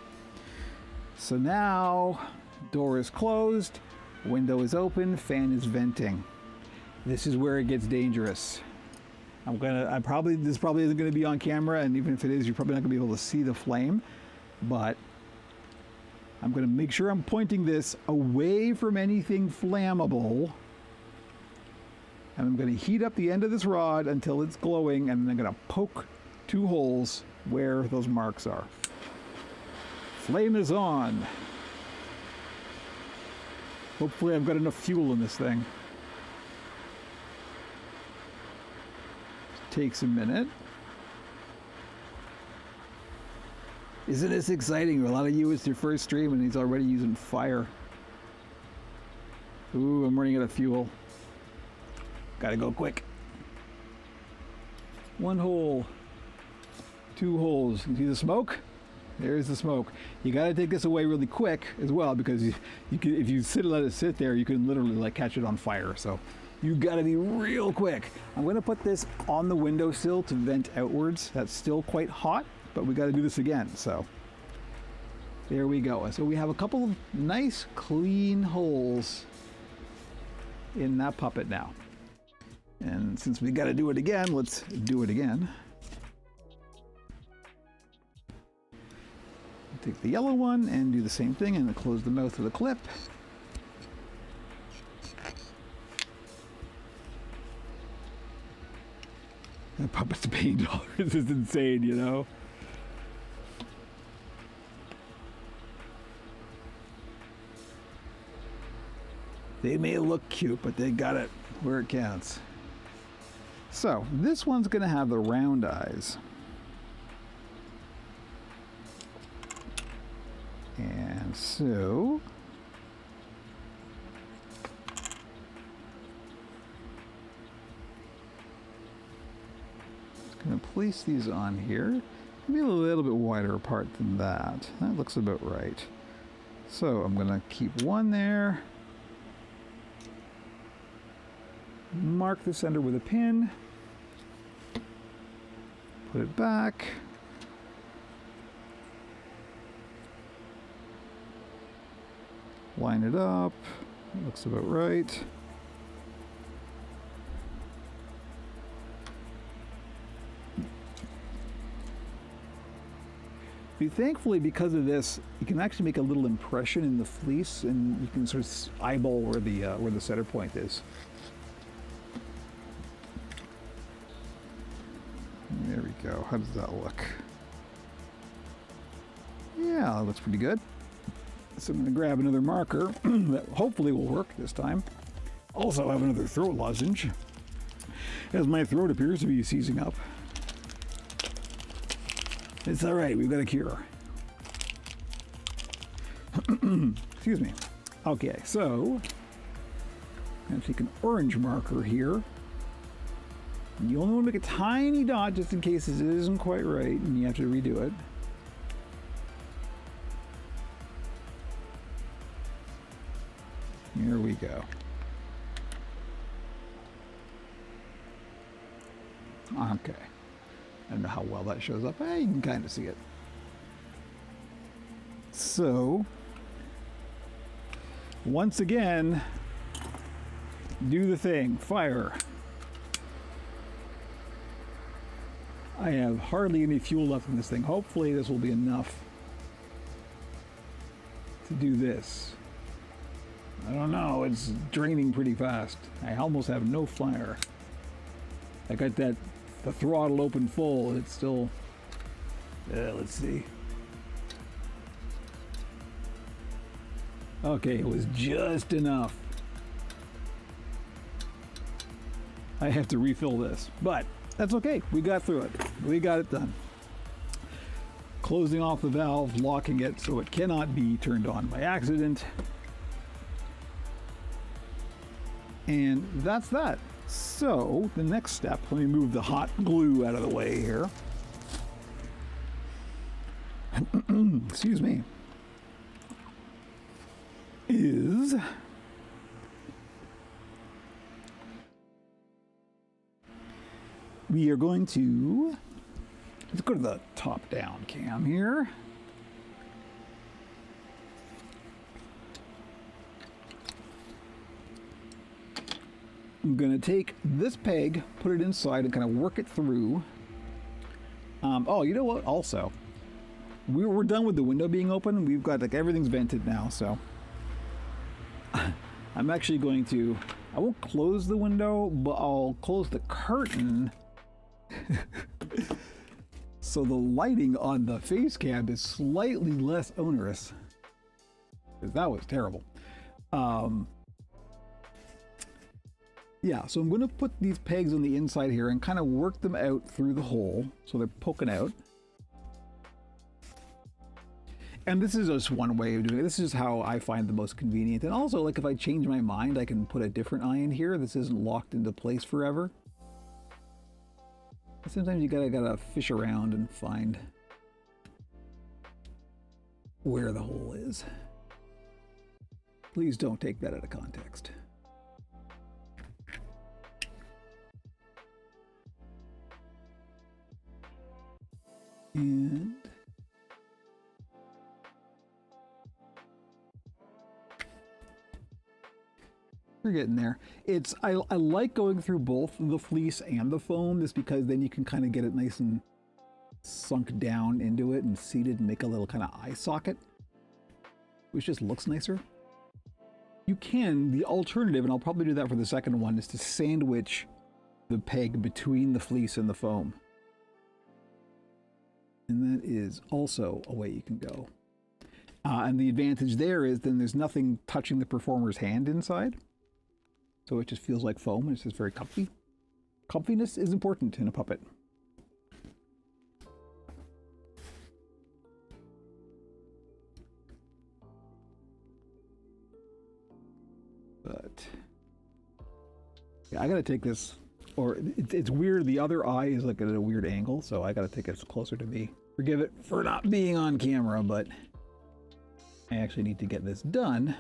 So now door is closed, window is open, fan is venting. This is where it gets dangerous. This probably isn't going to be on camera, and even if it is, you're probably not going to be able to see the flame. But I'm going to make sure I'm pointing this away from anything flammable. And I'm going to heat up the end of this rod until it's glowing, and then I'm going to poke 2 holes where those marks are. Flame is on. Hopefully I've got enough fuel in this thing. Takes a minute. Isn't this exciting? A lot of you, it's your first stream and he's already using fire. Ooh, I'm running out of fuel. Gotta go quick. 1 hole. 2 holes. You see the smoke? There's the smoke. You gotta take this away really quick as well, because you can, if you let it sit there, you can literally like catch it on fire. So you gotta be real quick. I'm gonna put this on the windowsill to vent outwards. That's still quite hot, but we gotta do this again. So there we go. So we have a couple of nice clean holes in that puppet now. And since we gotta do it again, let's do it again. Take the yellow one and do the same thing and close the mouth of the clip. That puppet's paying dollars. This is insane, you know? They may look cute, but they got it where it counts. So, this one's going to have the round eyes. And so, I'm going to place these on here. Maybe a little bit wider apart than that. That looks about right. So I'm going to keep one there. Mark the center with a pin. Put it back. Line it up. Looks about right. Thankfully, because of this, you can actually make a little impression in the fleece, and you can sort of eyeball where the center point is. There we go. How does that look? Yeah, that looks pretty good. So I'm going to grab another marker that hopefully will work this time. Also, I have another throat lozenge, as my throat appears to be seizing up. It's all right. We've got a cure. Excuse me. Okay, so I'm going to take an orange marker here. And you only want to make a tiny dot just in case it isn't quite right and you have to redo it. Here we go. Okay. I don't know how well that shows up. You can kind of see it. So, once again, do the thing. Fire. I have hardly any fuel left in this thing. Hopefully this will be enough to do this. I don't know. It's draining pretty fast. I almost have no fire. I got the throttle open full. It's still... let's see. Okay, it was just enough. I have to refill this, but that's okay. We got through it. We got it done. Closing off the valve, locking it so it cannot be turned on by accident. And that's that. So the next step, let me move the hot glue out of the way here. Excuse me. Is we are going to, let's go to the top down cam here. I'm going to take this peg, put it inside, and kind of work it through. Oh, you know what? Also, we're done with the window being open. We've got, like, everything's vented now, so I'm actually going to, I won't close the window, but I'll close the curtain so the lighting on the face cam is slightly less onerous, because that was terrible. Yeah, so I'm going to put these pegs on the inside here and kind of work them out through the hole so they're poking out. And this is just one way of doing it. This is how I find the most convenient. And also, like, if I change my mind, I can put a different eye in here. This isn't locked into place forever. Sometimes you gotta fish around and find where the hole is. Please don't take that out of context. And we're getting there. I like going through both the fleece and the foam, just because then you can kind of get it nice and sunk down into it and seated and make a little kind of eye socket, which just looks nicer. You can, the alternative, and I'll probably do that for the second one, is to sandwich the peg between the fleece and the foam. And that is also a way you can go. And the advantage there is then there's nothing touching the performer's hand inside. So it just feels like foam, and it's just very comfy. Comfiness is important in a puppet. But yeah, I gotta take this, or it's weird, the other eye is like at a weird angle, so I gotta take it closer to me. Forgive it for not being on camera, but I actually need to get this done.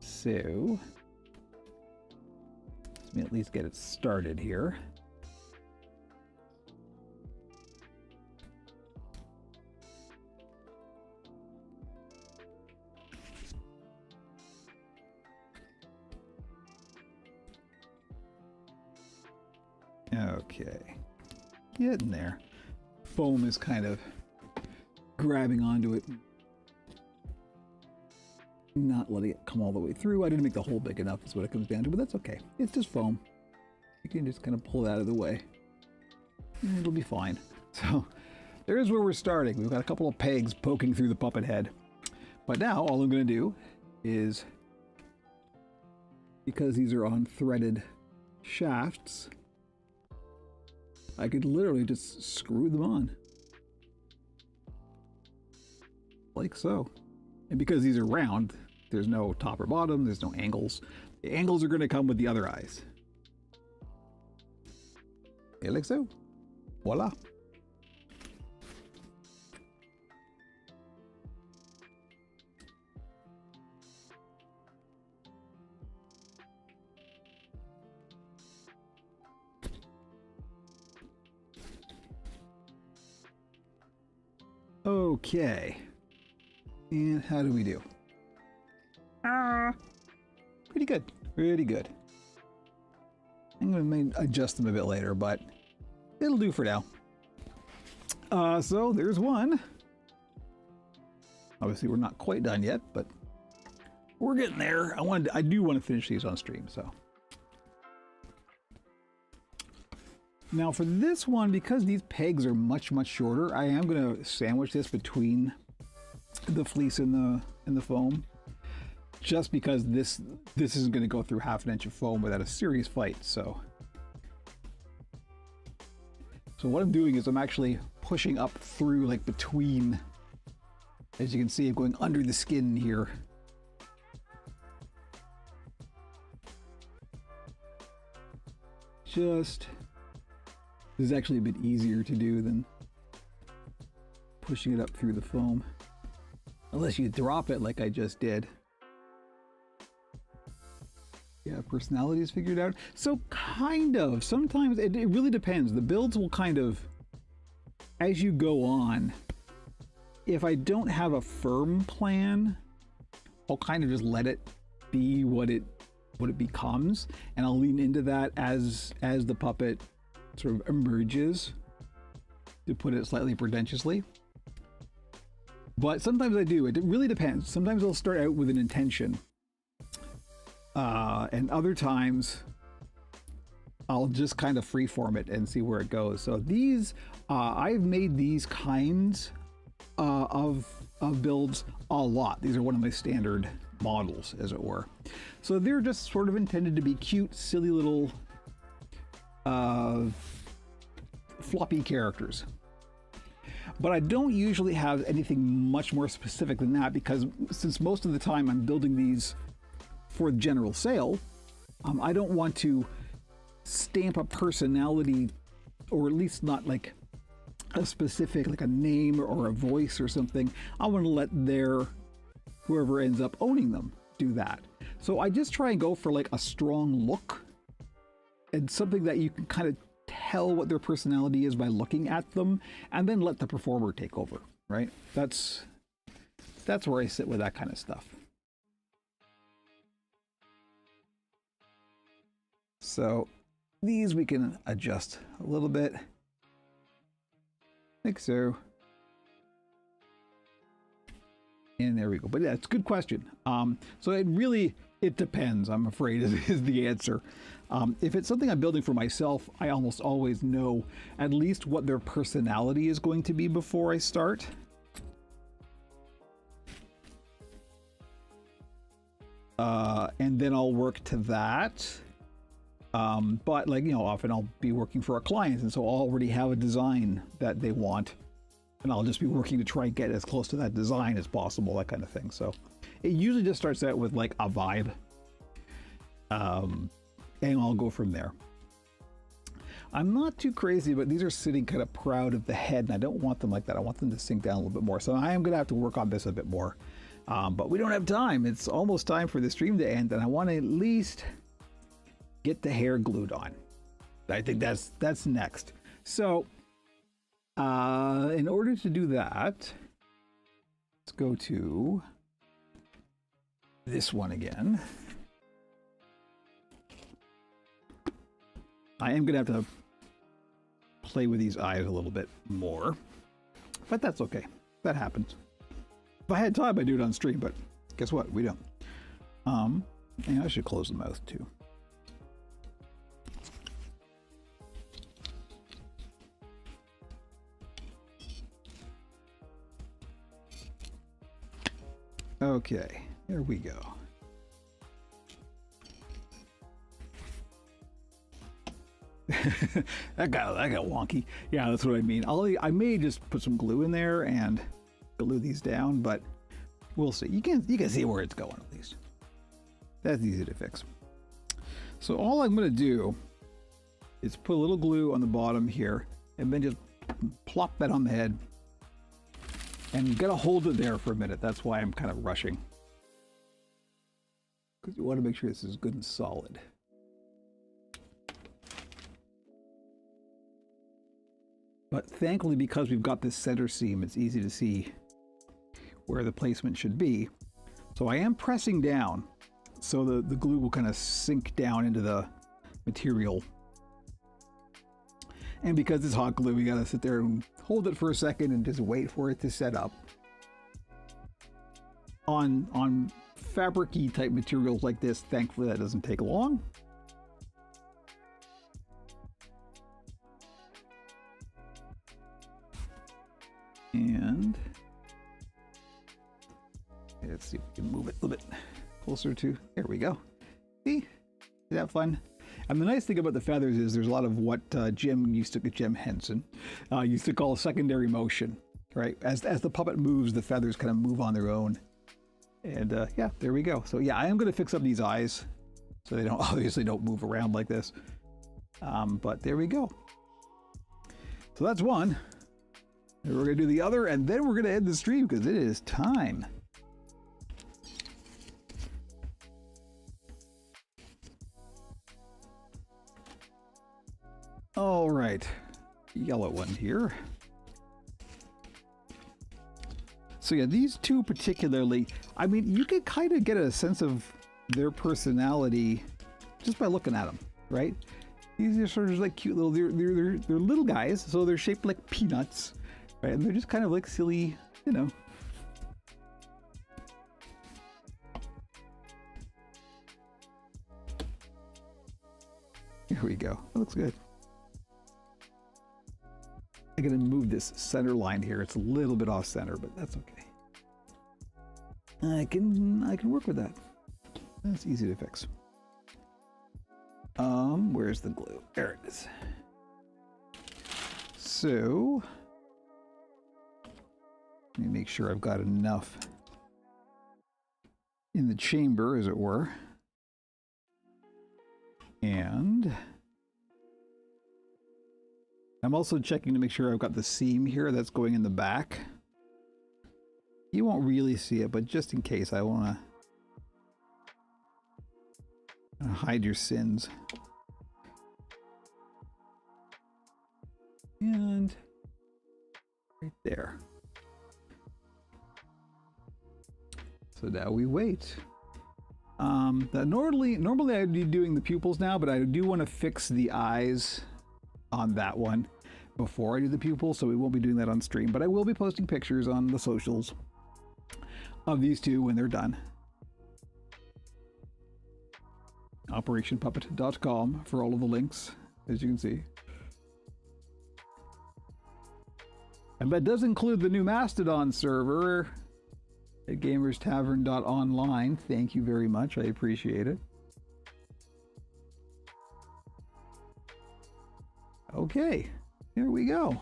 So let me at least get it started here. Okay, getting there. Foam is kind of grabbing onto it, not letting it come all the way through. I didn't make the hole big enough is what it comes down to, but that's okay. It's just foam. You can just kind of pull it out of the way, and it'll be fine. So there's where we're starting. We've got a couple of pegs poking through the puppet head. But now all I'm going to do is, because these are on threaded shafts, I could literally just screw them on. Like so. And because these are round, there's no top or bottom, there's no angles. The angles are going to come with the other eyes. Yeah, like so. Voila. Okay. And how do we do? Pretty good. Pretty good. I'm going to adjust them a bit later, but it'll do for now. So there's one. Obviously, we're not quite done yet, but we're getting there. I do want to finish these on stream, so. Now for this one, because these pegs are much, much shorter, I am going to sandwich this between the fleece and the foam. Just because this isn't going to go through half an inch of foam without a serious fight, so. So what I'm doing is I'm actually pushing up through, like, between. As you can see, I'm going under the skin here. This is actually a bit easier to do than pushing it up through the foam. Unless you drop it like I just did. Yeah, personality is figured out. So kind of. Sometimes it really depends. The builds will kind of, as you go on, if I don't have a firm plan, I'll kind of just let it be what it becomes, and I'll lean into that as the puppet sort of emerges, to put it slightly pretentiously. But sometimes I do. It really depends. Sometimes I'll start out with an intention. And other times I'll just kind of freeform it and see where it goes. So these, I've made these kinds of builds a lot. These are one of my standard models, as it were. So they're just sort of intended to be cute, silly little floppy characters. But I don't usually have anything much more specific than that, because since most of the time I'm building these for general sale, I don't want to stamp a personality, or at least not like a specific, like a name or a voice or something. I want to let whoever ends up owning them do that. So I just try and go for like a strong look and something that you can kind of tell what their personality is by looking at them, and then let the performer take over, right? That's where I sit with that kind of stuff. So these we can adjust a little bit, like so. And there we go. But yeah, it's a good question. So it depends, I'm afraid, is the answer. If it's something I'm building for myself, I almost always know at least what their personality is going to be before I start. And then I'll work to that. But like, you know, often I'll be working for a client, and so I'll already have a design that they want, and I'll just be working to try and get as close to that design as possible, that kind of thing. So it usually just starts out with like a vibe. And I'll go from there. I'm not too crazy, but these are sitting kind of proud of the head, and I don't want them like that. I want them to sink down a little bit more. So I am going to have to work on this a bit more. But we don't have time. It's almost time for the stream to end, and I want to at least get the hair glued on. I think that's next. So in order to do that, let's go to this one again. I am going to have to play with these eyes a little bit more, but that's okay. That happens. If I had time, I'd do it on stream, but guess what? We don't. And I should close the mouth too. Okay, here we go. that got wonky. Yeah, that's what I mean. I may just put some glue in there and glue these down, but we'll see. You can see where it's going at least. That's easy to fix. So all I'm going to do is put a little glue on the bottom here, and then just plop that on the head, and you got to hold it there for a minute. That's why I'm kind of rushing, because you want to make sure this is good and solid. But thankfully, because we've got this center seam, it's easy to see where the placement should be. So I am pressing down so the glue will kind of sink down into the material. And because it's hot glue, we got to sit there and hold it for a second and just wait for it to set up. On fabric-y type materials like this, thankfully that doesn't take long. And let's see if we can move it a little bit closer to, there we go. See, is that fun? And the nice thing about the feathers is there's a lot of what Jim Henson used to call secondary motion, right? As the puppet moves, the feathers kind of move on their own. And yeah, there we go. So yeah, I am going to fix up these eyes so they don't obviously don't move around like this. But there we go. So that's one. And we're going to do the other, and then we're going to end the stream because it is time. All right, yellow one here. So yeah, these two particularly, I mean, you can kind of get a sense of their personality just by looking at them, right? These are sort of like cute little, they're little guys, so they're shaped like peanuts, right? And they're just kind of like silly, you know. Here we go. That looks good. I'm going to move this center line here. It's a little bit off center, but that's okay. I can work with that. That's easy to fix. Where's the glue? There it is. So let me make sure I've got enough in the chamber, as it were. And I'm also checking to make sure I've got the seam here that's going in the back. You won't really see it, but just in case, I want to hide your sins. And right there. So now we wait. Normally I'd be doing the pupils now, but I do want to fix the eyes on that one before I do the pupils, so we won't be doing that on stream, but I will be posting pictures on the socials of these two when they're done. OperationPuppet.com for all of the links, as you can see. And that does include the new Mastodon server at gamerstavern.online. Thank you very much. I appreciate it. Okay, here we go.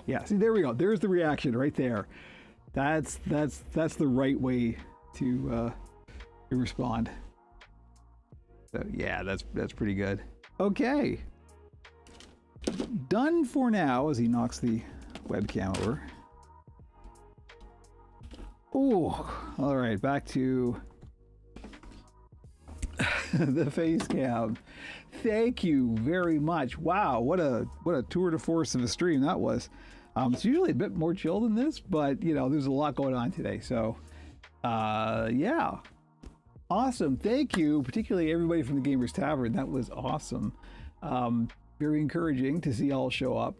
Yeah, see, there we go. There's the reaction right there. That's the right way to respond. So yeah, that's pretty good. Okay, done for now. As he knocks the webcam over. Oh, all right, back to the face cam. Thank you very much. Wow, what a tour de force of a stream that was. It's usually a bit more chill than this, but you know, there's a lot going on today. So yeah, awesome. Thank you, particularly everybody from the Gamers Tavern. That was awesome. Very encouraging to see all show up.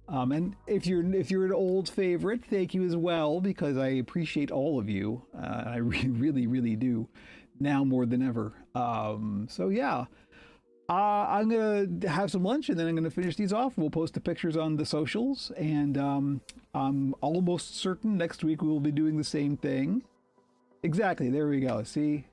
And if you're an old favorite, thank you as well, because I appreciate all of you. I really do, now more than ever. So yeah, I'm gonna have some lunch and then I'm gonna finish these off. We'll post the pictures on the socials, and I'm almost certain next week we will be doing the same thing. Exactly. There we go. See,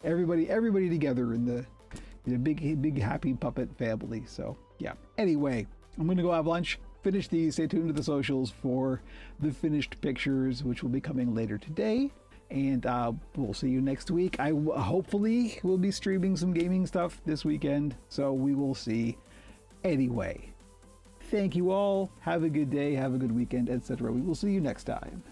everybody together in the big happy puppet family. So yeah. Anyway, I'm gonna go have lunch. Finish these. Stay tuned to the socials for the finished pictures, which will be coming later today. And we'll see you next week. I hopefully will be streaming some gaming stuff this weekend, so we will see. Anyway, thank you all. Have a good day. Have a good weekend, etc. We will see you next time.